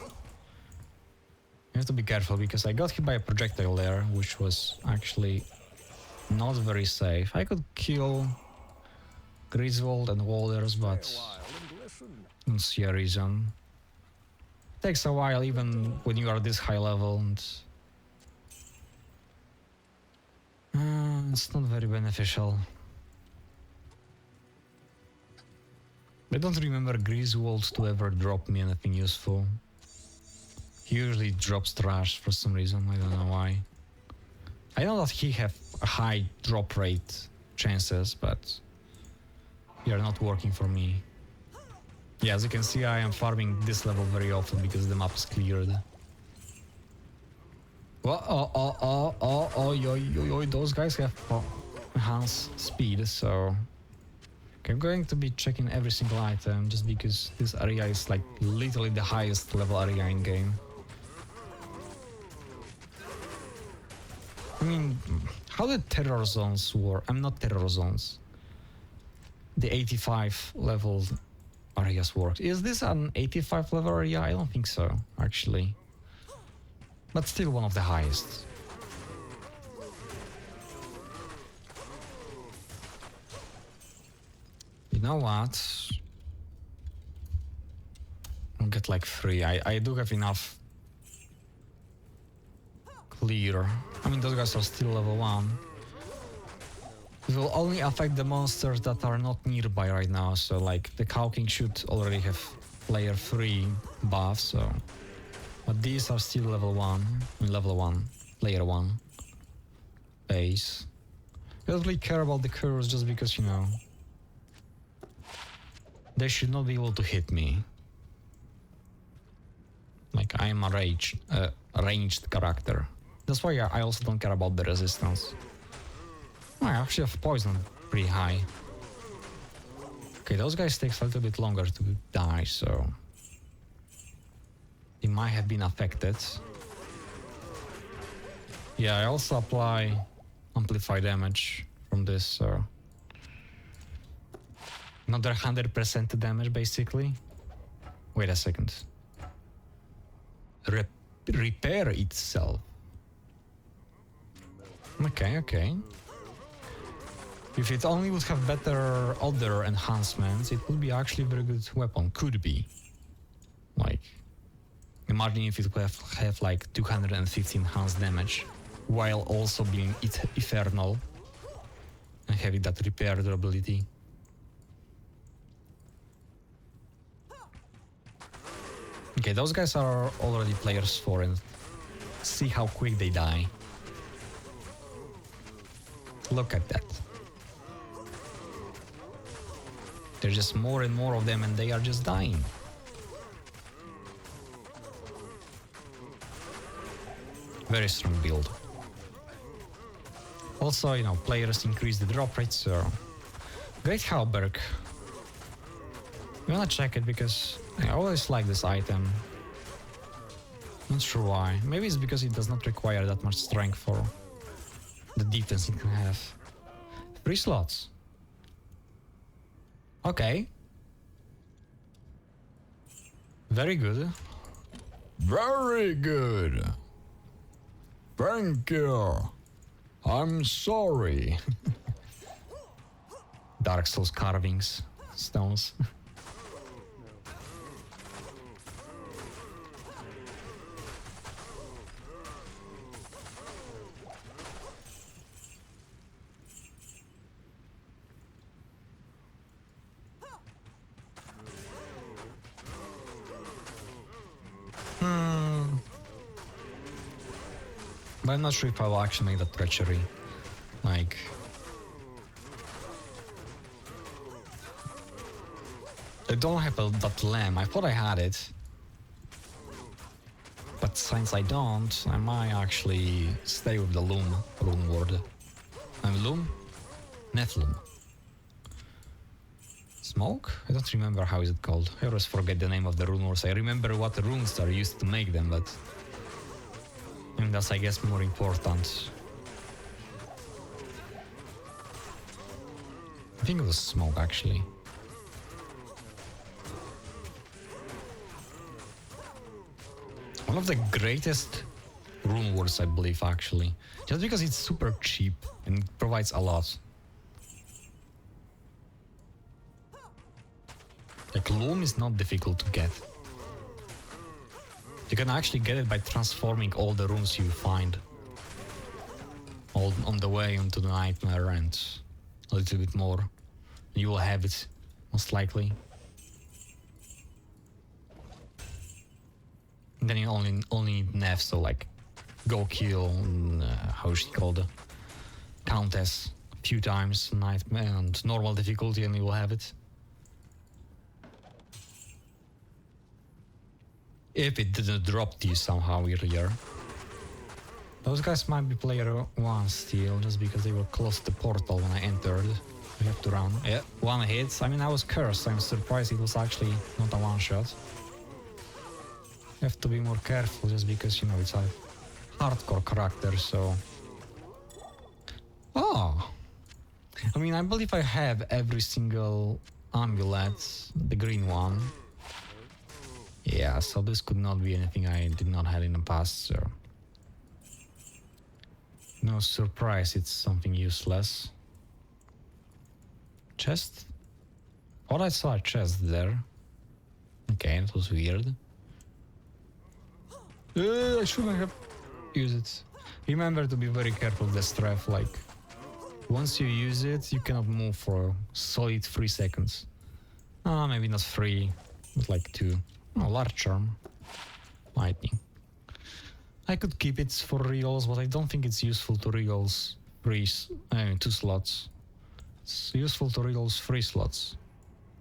You have to be careful because I got hit by a projectile there, which was actually not very safe. I could kill Griswold and Walders, but I don't see a reason. It takes a while even when you are this high level, and it's not very beneficial. I don't remember Griswold to ever drop me anything useful. He usually drops trash for some reason, I don't know why. I know that he have a high drop rate chances, but they are not working for me. Yeah, as you can see, I am farming this level very often because the map is cleared. Well, those guys have enhanced speed, so I'm going to be checking every single item just because this area is like literally the highest level area in game. I mean, how did terror zones work? I'm not terror zones. The 85 level areas work. Is this an 85 level area? I don't think so, actually. But still one of the highest. You know what? I'll get like 3. I do have enough clear. I mean, those guys are still level 1. It will only affect the monsters that are not nearby right now, so like the Cow King should already have player 3 buff, so... But these are still level 1, player 1 base. I don't really care about the curves just because, you know, they should not be able to hit me. Like, I am a ranged character. That's why I also don't care about the resistance. I actually have poison pretty high. Okay, those guys take a little bit longer to die, so... They might have been affected. Yeah, I also apply amplify damage from this, so... Another 100% damage, basically. Wait a second. Repair itself. Okay. If it only would have better other enhancements, it would be actually a very good weapon. Could be. Like, imagine if it would have like 250 enhanced damage, while also being eternal and having that repair durability. Okay, those guys are already players 4 and see how quick they die. Look at that. There's just more and more of them and they are just dying. Very strong build. Also, you know, players increase the drop rate, so... Great Halberg. I wanna check it because I always like this item. Not sure why. Maybe it's because it does not require that much strength for the defense it can have. 3 slots. Okay. Very good. Very good. Thank you. I'm sorry. Dark Souls carvings. Stones. But I'm not sure if I will actually make that treachery. Like... I don't have that lamb. I thought I had it. But since I don't, I might actually stay with the Loom ward. Loom? Nephlum. Smoke? I don't remember how is it called. I always forget the name of the rune words. I remember what the runes are used to make them, but... And that's, I guess, more important. I think it was smoke, actually. One of the greatest rune words, I believe, actually. Just because it's super cheap and provides a lot. Like, Loom is not difficult to get. You can actually get it by transforming all the runes you find. All on the way into the nightmare and a little bit more. You will have it, most likely. And then you only need Nev, so like, go kill, how is she called? Countess a few times, nightmare and normal difficulty, and you will have it. If it didn't drop to you somehow earlier. Those guys might be player 1 still, just because they were close to the portal when I entered. We have to run. Yeah, 1 hit. I mean, I was cursed. I'm surprised it was actually not a one-shot. You have to be more careful just because, you know, it's a hardcore character, so... Oh! I mean, I believe I have every single amulet, the green one. Yeah, so this could not be anything I did not have in the past, so... No surprise it's something useless. Chest? Thought I saw a chest there. Okay, that was weird. I shouldn't have used it. Remember to be very careful with the strafe, like... Once you use it, you cannot move for a solid 3 seconds. Maybe not 3, but like 2. Oh, large charm. Lightning. I could keep it for regals, but I don't think it's useful to regals 2 slots. It's useful to regals 3 slots.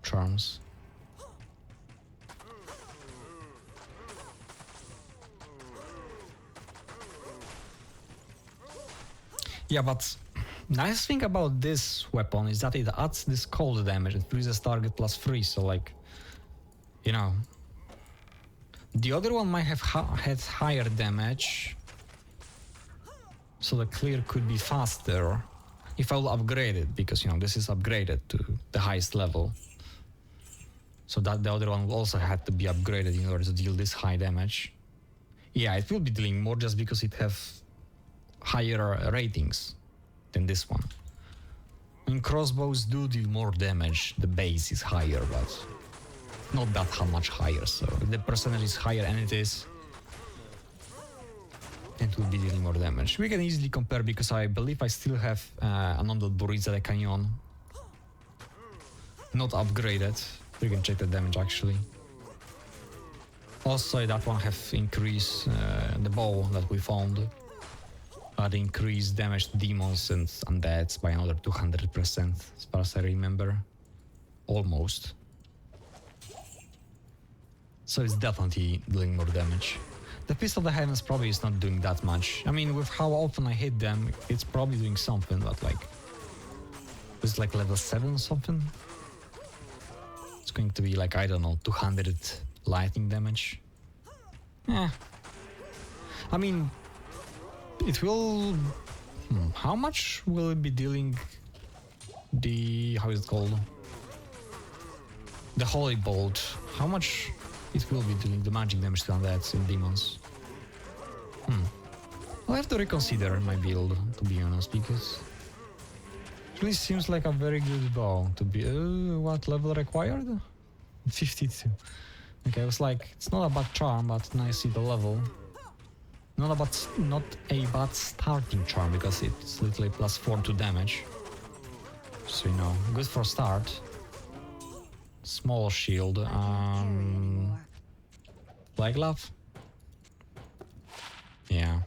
Charms. Yeah, but nice thing about this weapon is that it adds this cold damage. It freezes target +3, so like, you know. The other one might have had higher damage, so the clear could be faster if I will upgrade it, because, you know, this is upgraded to the highest level. So that the other one will also have to be upgraded in order to deal this high damage. Yeah, it will be dealing more just because it have higher ratings than this one. I mean, crossbows do deal more damage, the base is higher, but not that much higher, so if the percentage is higher, and it is, it will be dealing more damage. We can easily compare, because I believe I still have another Buriza de Canyon not upgraded. We can check the damage actually. Also, that one have increased the bow that we found. Increased damage to demons and undeads by another 200%, as far as I remember. Almost. So it's definitely doing more damage. The Fist of the Heavens probably is not doing that much. I mean, with how often I hit them, it's probably doing something, but like... It's like level 7 or something? It's going to be like, I don't know, 200 lightning damage. Yeah. I mean... It will... how much will it be dealing the... how is it called? The Holy Bolt. How much it will be dealing the magic damage to undeads and demons? I'll have to reconsider my build, to be honest, because... It really seems like a very good bow to be... what level required? 52. Okay, I was like, it's not a bad charm, but now I see the level. Not a bad starting charm, because it's literally +4 to damage. So, you know, good for start. Small shield. Flag glove? Yeah.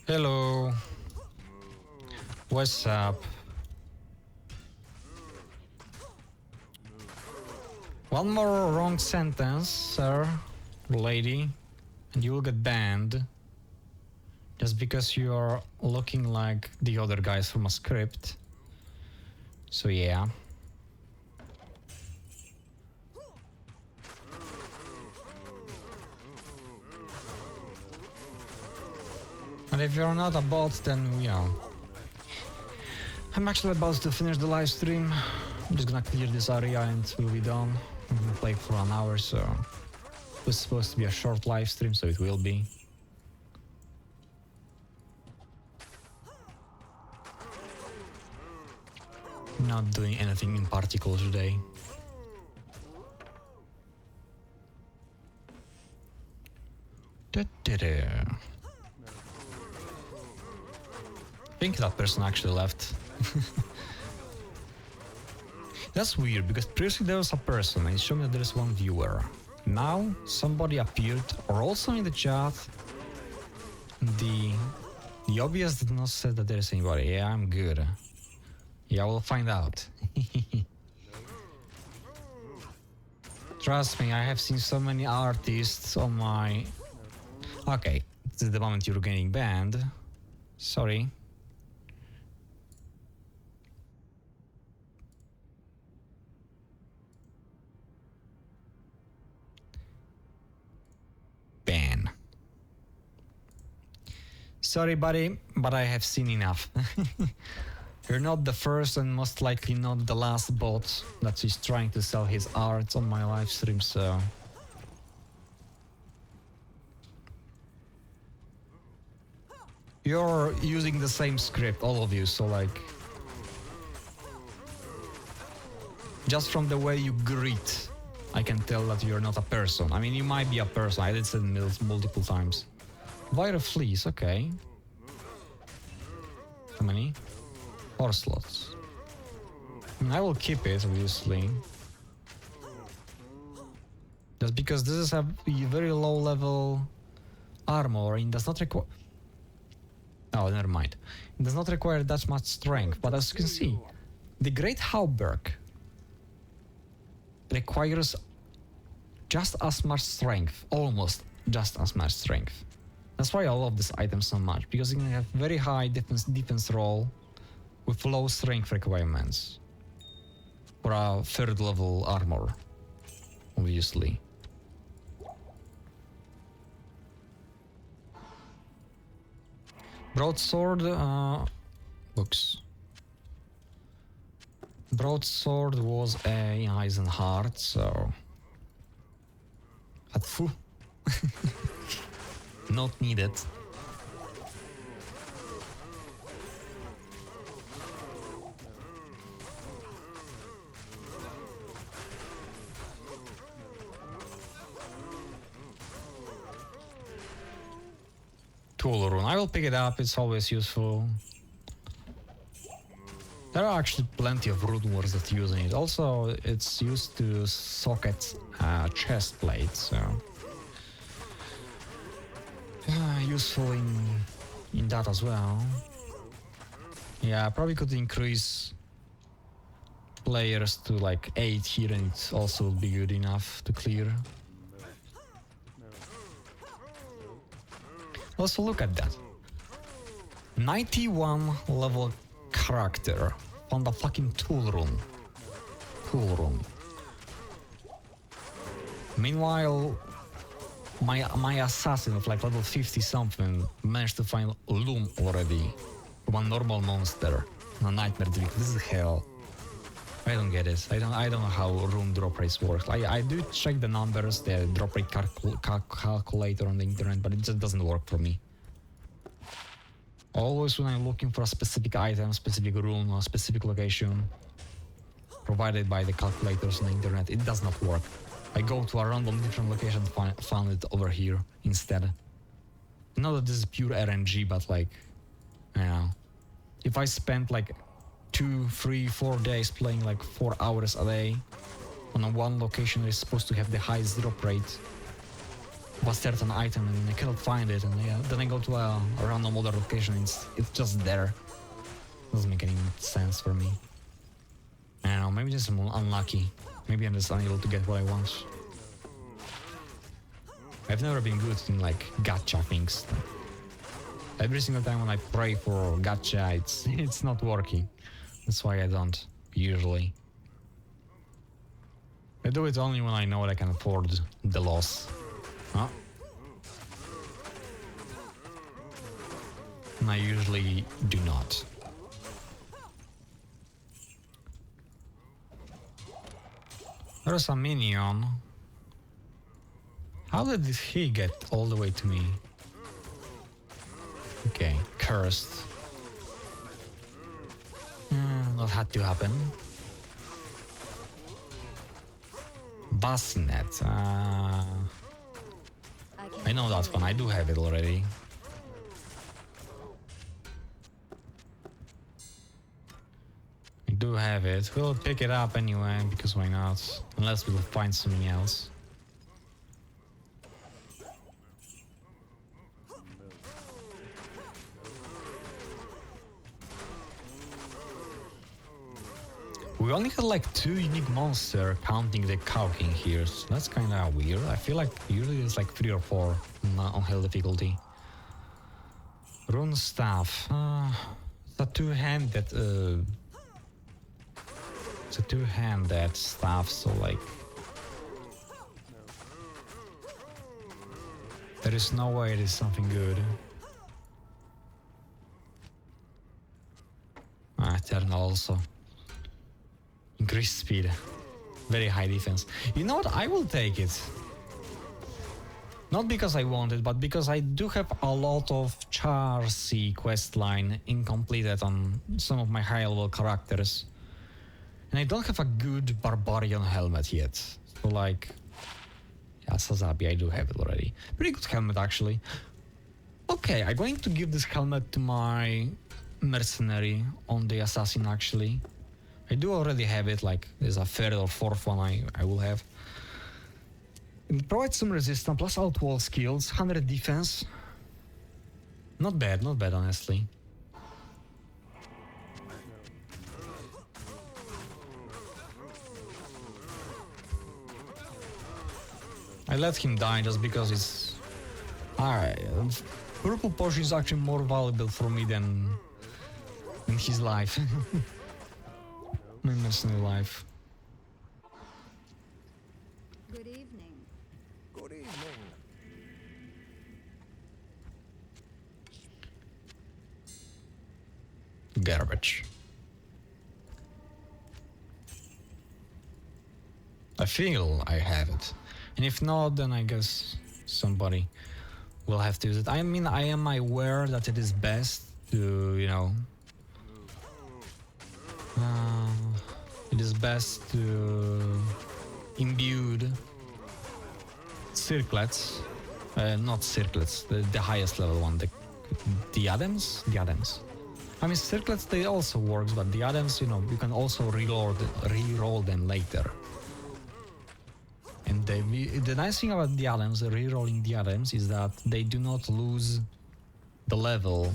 Hello. What's up? One more wrong sentence, sir, lady, and you will get banned. Just because you are looking like the other guys from a script. So yeah. And if you're not a bot, then, you know. I'm actually about to finish the live stream. I'm just gonna clear this area and we'll be done. I'm gonna play for an hour, so... It was supposed to be a short live stream, so it will be. Not doing anything in particular today. I think that person actually left. That's weird, because previously there was a person and it showed me that there's one viewer. Now somebody appeared, or also in the chat, the OBS did not say that there's anybody. Yeah, I'm good. Yeah, we'll find out. Trust me, I have seen so many artists on my... Okay, this is the moment you're getting banned. Sorry. Ban. Sorry, buddy, but I have seen enough. You're not the first and most likely not the last bot that is trying to sell his art on my live stream, so... You're using the same script, all of you, so like... Just from the way you greet I can tell that you're not a person. I mean, you might be a person. I did say multiple times. Wire of fleece, okay. How many? 4 slots. I will keep it, obviously. Just because this is a very low level armor and does not require... Oh, never mind. It does not require that much strength, but as you can see, the Great Halberg requires just as much strength, almost just as much strength. That's why I love this item so much, because it can have very high defense roll with low strength requirements for a 3rd level armor, obviously. Broadsword, books. Broadsword was a Eisenhart, so... Atfu. Not needed. Tool rune. I will pick it up, it's always useful. There are actually plenty of rune words that use it. Also, it's used to socket chest plates, so... useful in that as well. Yeah, I probably could increase players to like 8 here and it also would be good enough to clear. Also look at that. 91 level character on the fucking tool room. Tool room. Meanwhile, my assassin of like level 50 something managed to find loom already from a normal monster. A nightmare drink. This is hell. I don't get it. I don't know how room drop rates work. I do check the numbers, the drop rate calculator on the internet, but it just doesn't work for me. Always when I'm looking for a specific item, specific room, or specific location provided by the calculators on the internet, it does not work. I go to a random different location and found it over here instead. Not that this is pure RNG, but like, you know, if I spend like 2, 3, 4 days playing like 4 hours a day on a one location that is supposed to have the highest drop rate of a certain item and I cannot find it, and then I go to a random other location and it's just there. Doesn't make any sense for me. I don't know, maybe just I'm unlucky. Maybe I'm just unable to get what I want. I've never been good in like gacha things. Every single time when I pray for gacha, it's not working. That's why I don't, usually. I do it only when I know that I can afford the loss. Huh? And I usually do not. There's a minion. How did he get all the way to me? Okay, cursed. That had to happen. Bassinet. I know that one, I do have it already. I do have it. We'll pick it up anyway, because why not? Unless we'll find something else. We only had like 2 unique monsters counting the Cow King here, so that's kinda weird. I feel like usually it's like 3 or 4 on hell difficulty. Rune Staff. It's a two-handed it's a two-handed staff, so like there is no way it is something good. Eternal also. Increased speed. Very high defense. You know what? I will take it. Not because I want it, but because I do have a lot of Charcy questline incompleted on some of my high level characters. And I don't have a good Barbarian helmet yet. So like, yeah, Sazabi, I do have it already. Pretty good helmet actually. Okay, I'm going to give this helmet to my mercenary on the assassin actually. I do already have it, like there's a third or fourth one I will have. It provides some resistance plus outwall skills, 100 defense. Not bad honestly. I let him die just because it's... Purple potion is actually more valuable for me than his life. My mercenary life. Good evening. Good evening. Garbage. I feel I have it. And if not, then I guess somebody will have to use it. I mean, I am aware that it is best to, you know... it is best to imbue circlets. Not circlets, the highest level one, the diadems? Diadems. I mean, circlets, they also works, but diadems, you know, you can also re-roll them later. And the nice thing about diadems, re-rolling diadems, is that they do not lose the level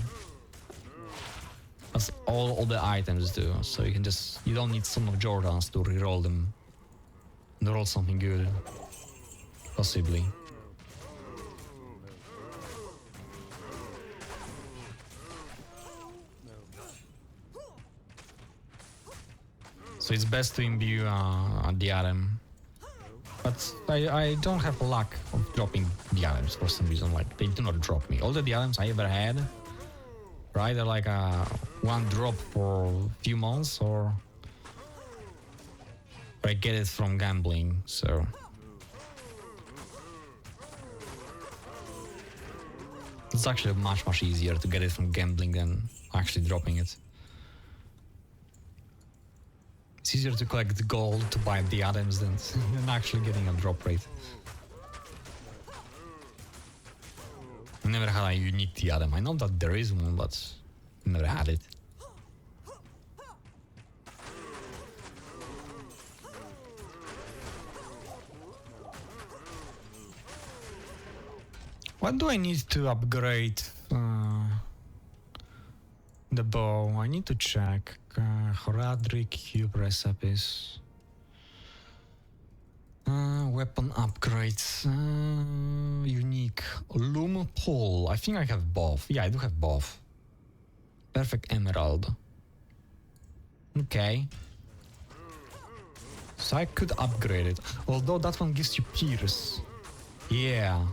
as all the items do. So you can just, you don't need some of Jordans to re-roll them and roll something good. Possibly. So it's best to imbue a diadem. But I don't have luck of dropping diadems for some reason. Like, they do not drop me. All the diadems I ever had were either like a one drop for a few months, or I get it from gambling, so... It's actually much easier to get it from gambling than actually dropping it. It's easier to collect gold to buy the items than actually getting a drop rate. I never had a unique diadem. I know that there is one, but never had it. What do I need to upgrade the bow? I need to check. Horadric cube recipes. Weapon upgrades. Unique. Loom pole. I think I have both. Yeah, I do have both. Perfect emerald. Okay. So I could upgrade it. Although that one gives you pierce. Yeah.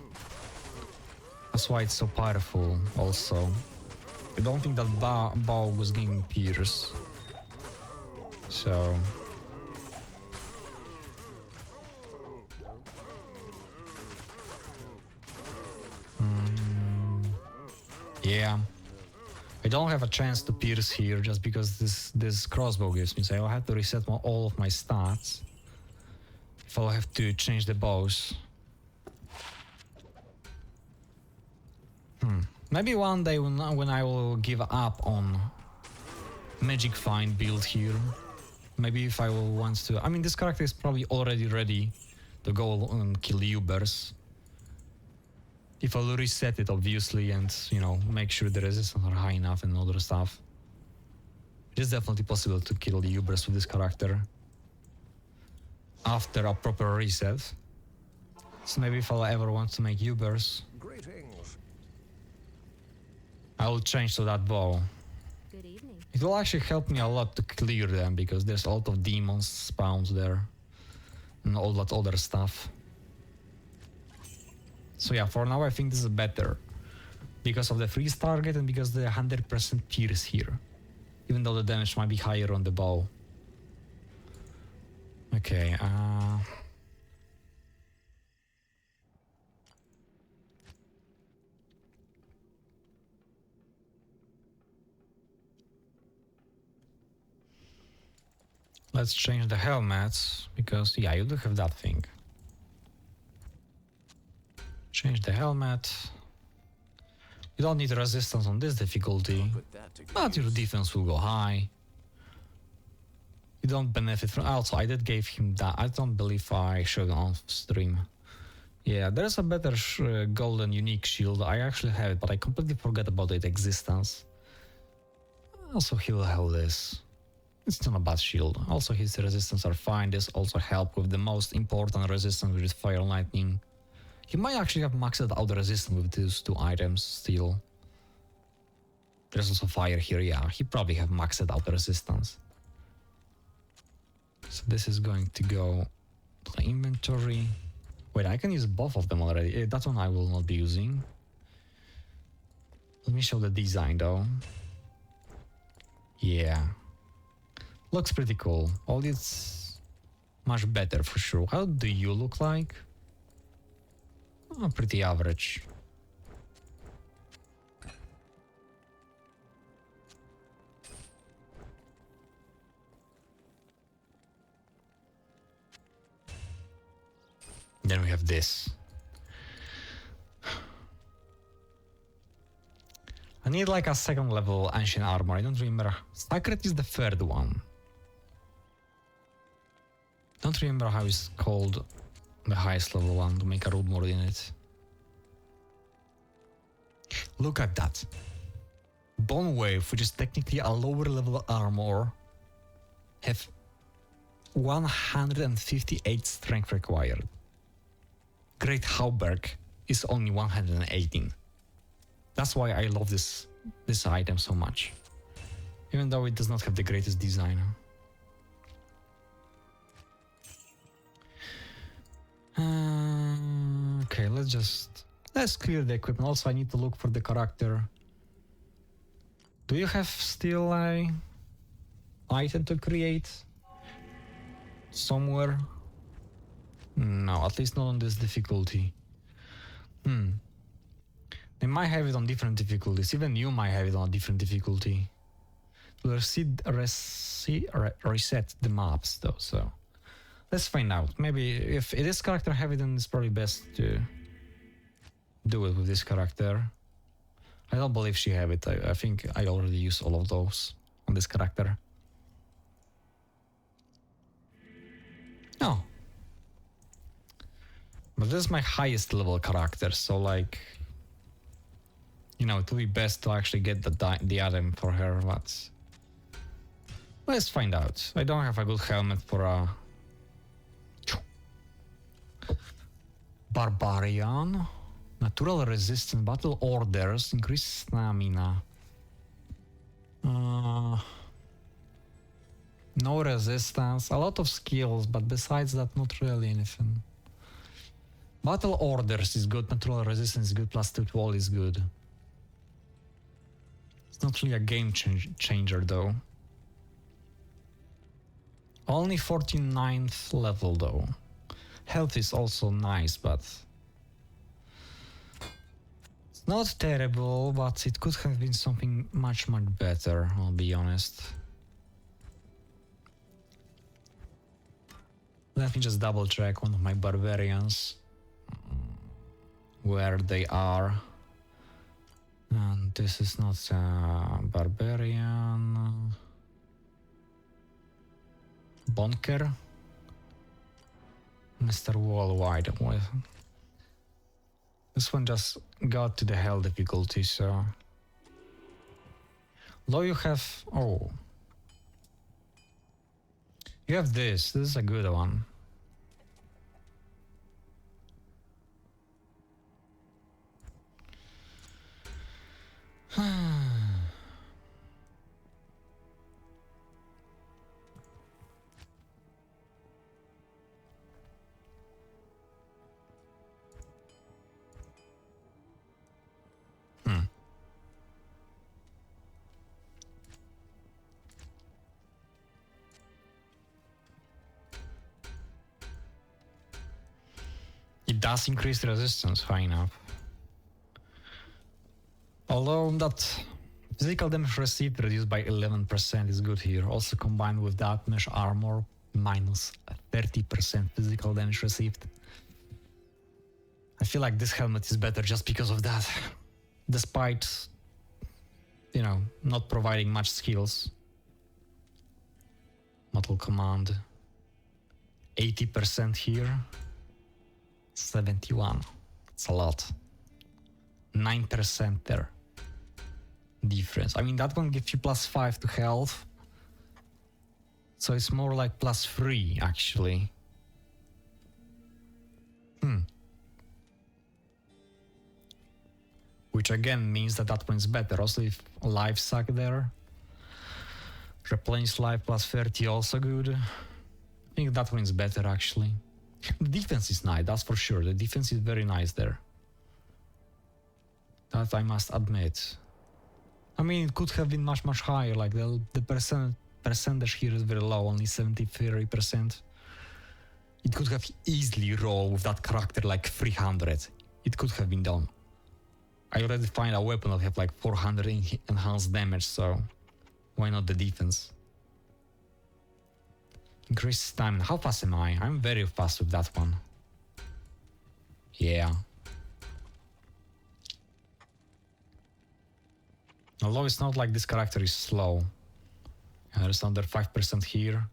That's why it's so powerful also. I don't think that bow was giving pierce. So... yeah. I don't have a chance to pierce here just because this crossbow gives me, so I'll have to reset all of my stats if I'll have to change the bows. Maybe one day when I will give up on Magic Find build here, maybe if I will want to... I mean, this character is probably already ready to go and kill Ubers. If I'll reset it, obviously, and, you know, make sure the resistance are high enough and other stuff. It is definitely possible to kill the Ubers with this character after a proper reset. So maybe if I'll ever want to make Ubers, Greetings. I will change to that bow. Good evening. It will actually help me a lot to clear them, because there's a lot of demons spawns there and all that other stuff. So yeah, for now I think this is better because of the freeze target and because the 100% pierce here, even though the damage might be higher on the bow. Okay, let's change the helmets, because yeah, you do have that thing. Change the helmet. You don't need resistance on this difficulty, Put that to good but your use. defense will go high. You don't benefit from. Also, I did give him that. I don't believe I showed on stream. Yeah, there's a better golden unique shield. I actually have it, but I completely forgot about its existence. Also, he will have this. It's not a bad shield. Also, his resistance are fine. This also help with the most important resistance, which is fire and lightning. He might actually have maxed out the resistance with these two items still. There's also fire here, yeah. He probably have maxed out the resistance. So this is going to go to the inventory. Wait, I can use both of them already. That one I will not be using. Let me show the design though. Yeah. Looks pretty cool. All this much better for sure. How do you look like? Oh, pretty average. Then we have this. I need like a second level ancient armor. I don't remember. Sacred is the third one. Don't remember how it's called. The highest level one to make a road mod in it. Look at that. Bone Wave, which is technically a lower level armor, have 158 strength required. Great Hauberg is only 118. That's why I love this item so much. Even though it does not have the greatest design. Okay, let's clear the equipment. Also, I need to look for the character. Do you have still a item to create somewhere? No, at least not on this difficulty. They might have it on different difficulties. Even you might have it on a different difficulty. We'll reset the maps though, so let's find out. Maybe if this character have it, then it's probably best to do it with this character. I don't believe she have it. I think I already used all of those on this character. Oh. But this is my highest level character, so like, you know, it would be best to actually get the item for her, but let's find out. I don't have a good helmet for a Barbarian. Natural resistance, battle orders, increased stamina. No resistance, a lot of skills, but besides that, not really anything. Battle orders is good, natural resistance is good, plus 2 to all is good. It's not really a game changer though. Only 49th level though. Health is also nice, but it's not terrible, but it could have been something much better, I'll be honest. Let me just double check one of my barbarians where they are. And this is not a barbarian. Bonker. Mr. Worldwide. Well, this one just got to the hell difficulty, so. Though you have. Oh. You have this. This is a good one. It does increase resistance, fine enough. Although that physical damage received reduced by 11% is good here. Also combined with that mesh armor, minus 30% physical damage received. I feel like this helmet is better just because of that. Despite, you know, not providing much skills. Model command. 80% here. 71. It's a lot. 9% there. Difference. I mean, that one gives you +5 to health. So it's more like +3 actually. Which again means that that one is better. Also, if life suck there. Replenish life +30 also good. I think that one is better actually. The defense is nice, that's for sure. The defense is very nice there. That I must admit. I mean, it could have been much higher. Like the percentage here is very low, only 73%. It could have easily rolled with that character like 300. It could have been done. I already find a weapon that have like 400 enhanced damage, so why not the defense? Increase stamina. How fast am I? I'm very fast with that one. Yeah. Although it's not like this character is slow. There's another 5% here.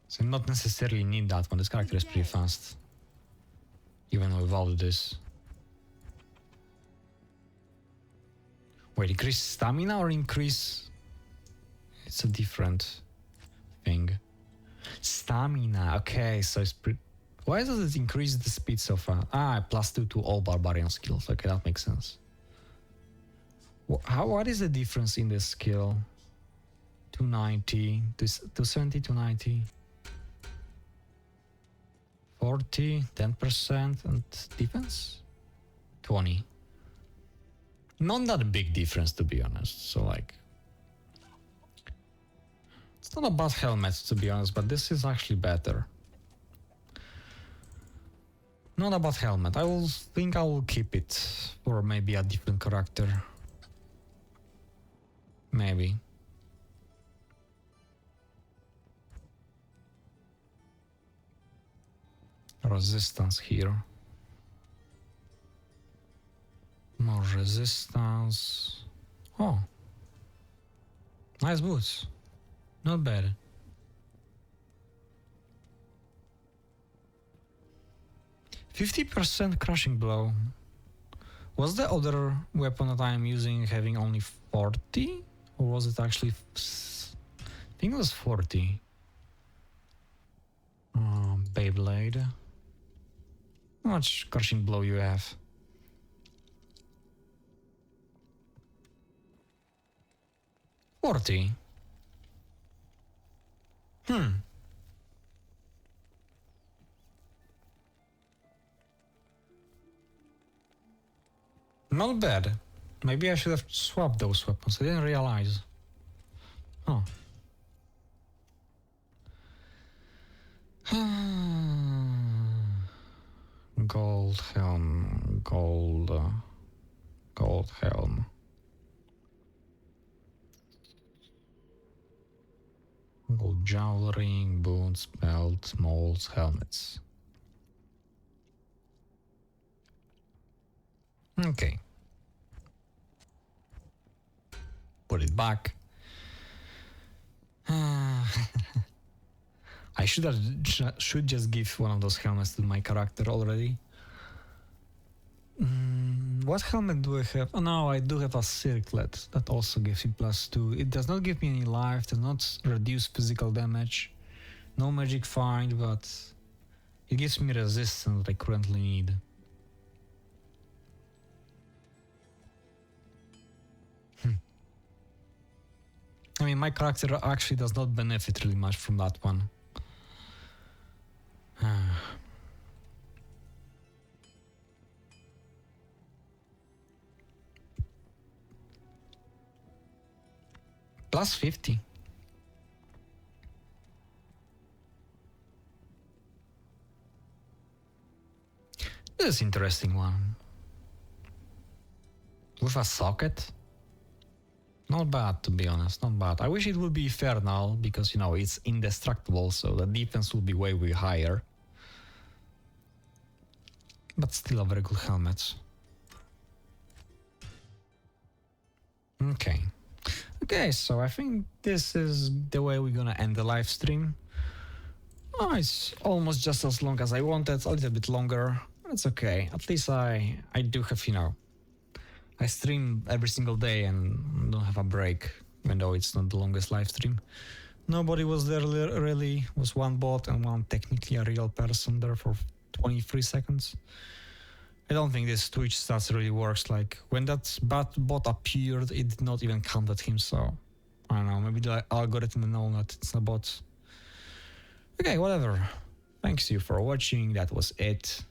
So not necessarily need that one. This character is pretty fast. Even without this. Wait, increase stamina or increase... It's a different thing. Stamina, okay, so it's pretty... Why does it increase the speed so far? +2 to all barbarian skills. Okay, that makes sense. What is the difference in this skill? 290, 270, 290. 40, 10%, and defense? 20. Not that big difference, to be honest. So, like... It's not a bad helmet, to be honest, but this is actually better. Not a bad helmet. I will keep it for maybe a different character. Maybe. Resistance here. More resistance. Oh. Nice boots. Not bad. %50 crushing blow. Was the other weapon that I am using having only 40? Or was it actually... I think it was 40. Beyblade. How much crushing blow you have? $40. Not bad. Maybe I should have swapped those weapons. I didn't realize. Oh. Gold helm. Gold helm. Gold jewelry, boots, belt, molds, helmets. Okay. Put it back. I should just give one of those helmets to my character already. What helmet do I have? Oh no, I do have a circlet that also gives me +2. It does not give me any life, does not reduce physical damage. No magic find, but it gives me resistance that I currently need. I mean, my character actually does not benefit really much from that one. +50. This is an interesting one. With a socket? Not bad, to be honest, not bad. I wish it would be Infernal, because, you know, it's indestructible, so the defense will be way higher. But still a very good helmet. Okay. Okay, so I think this is the way we're gonna end the live stream. Oh, it's almost just as long as I wanted, a little bit longer. That's okay. At least I do have, you know, I stream every single day and don't have a break, even though it's not the longest live stream. Nobody was there really. Was one bot and one technically a real person there for 23 seconds. I don't think this Twitch stats really works. Like when that bot appeared, it did not even count at him. So I don't know. Maybe the algorithm know that it's a bot. Okay, whatever. Thanks you for watching. That was it.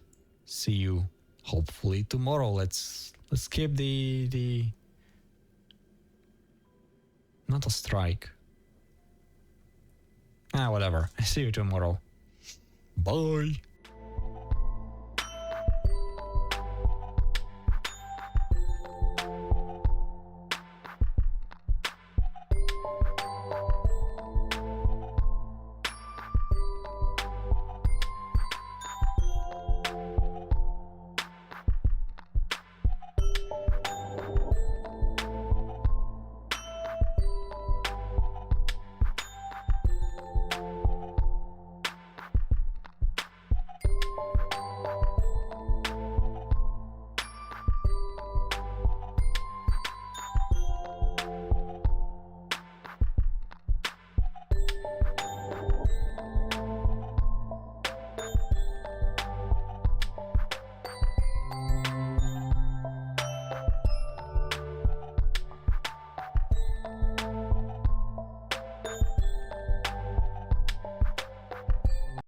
See you hopefully tomorrow. Let's keep the not a strike. Whatever. I see you tomorrow. Bye.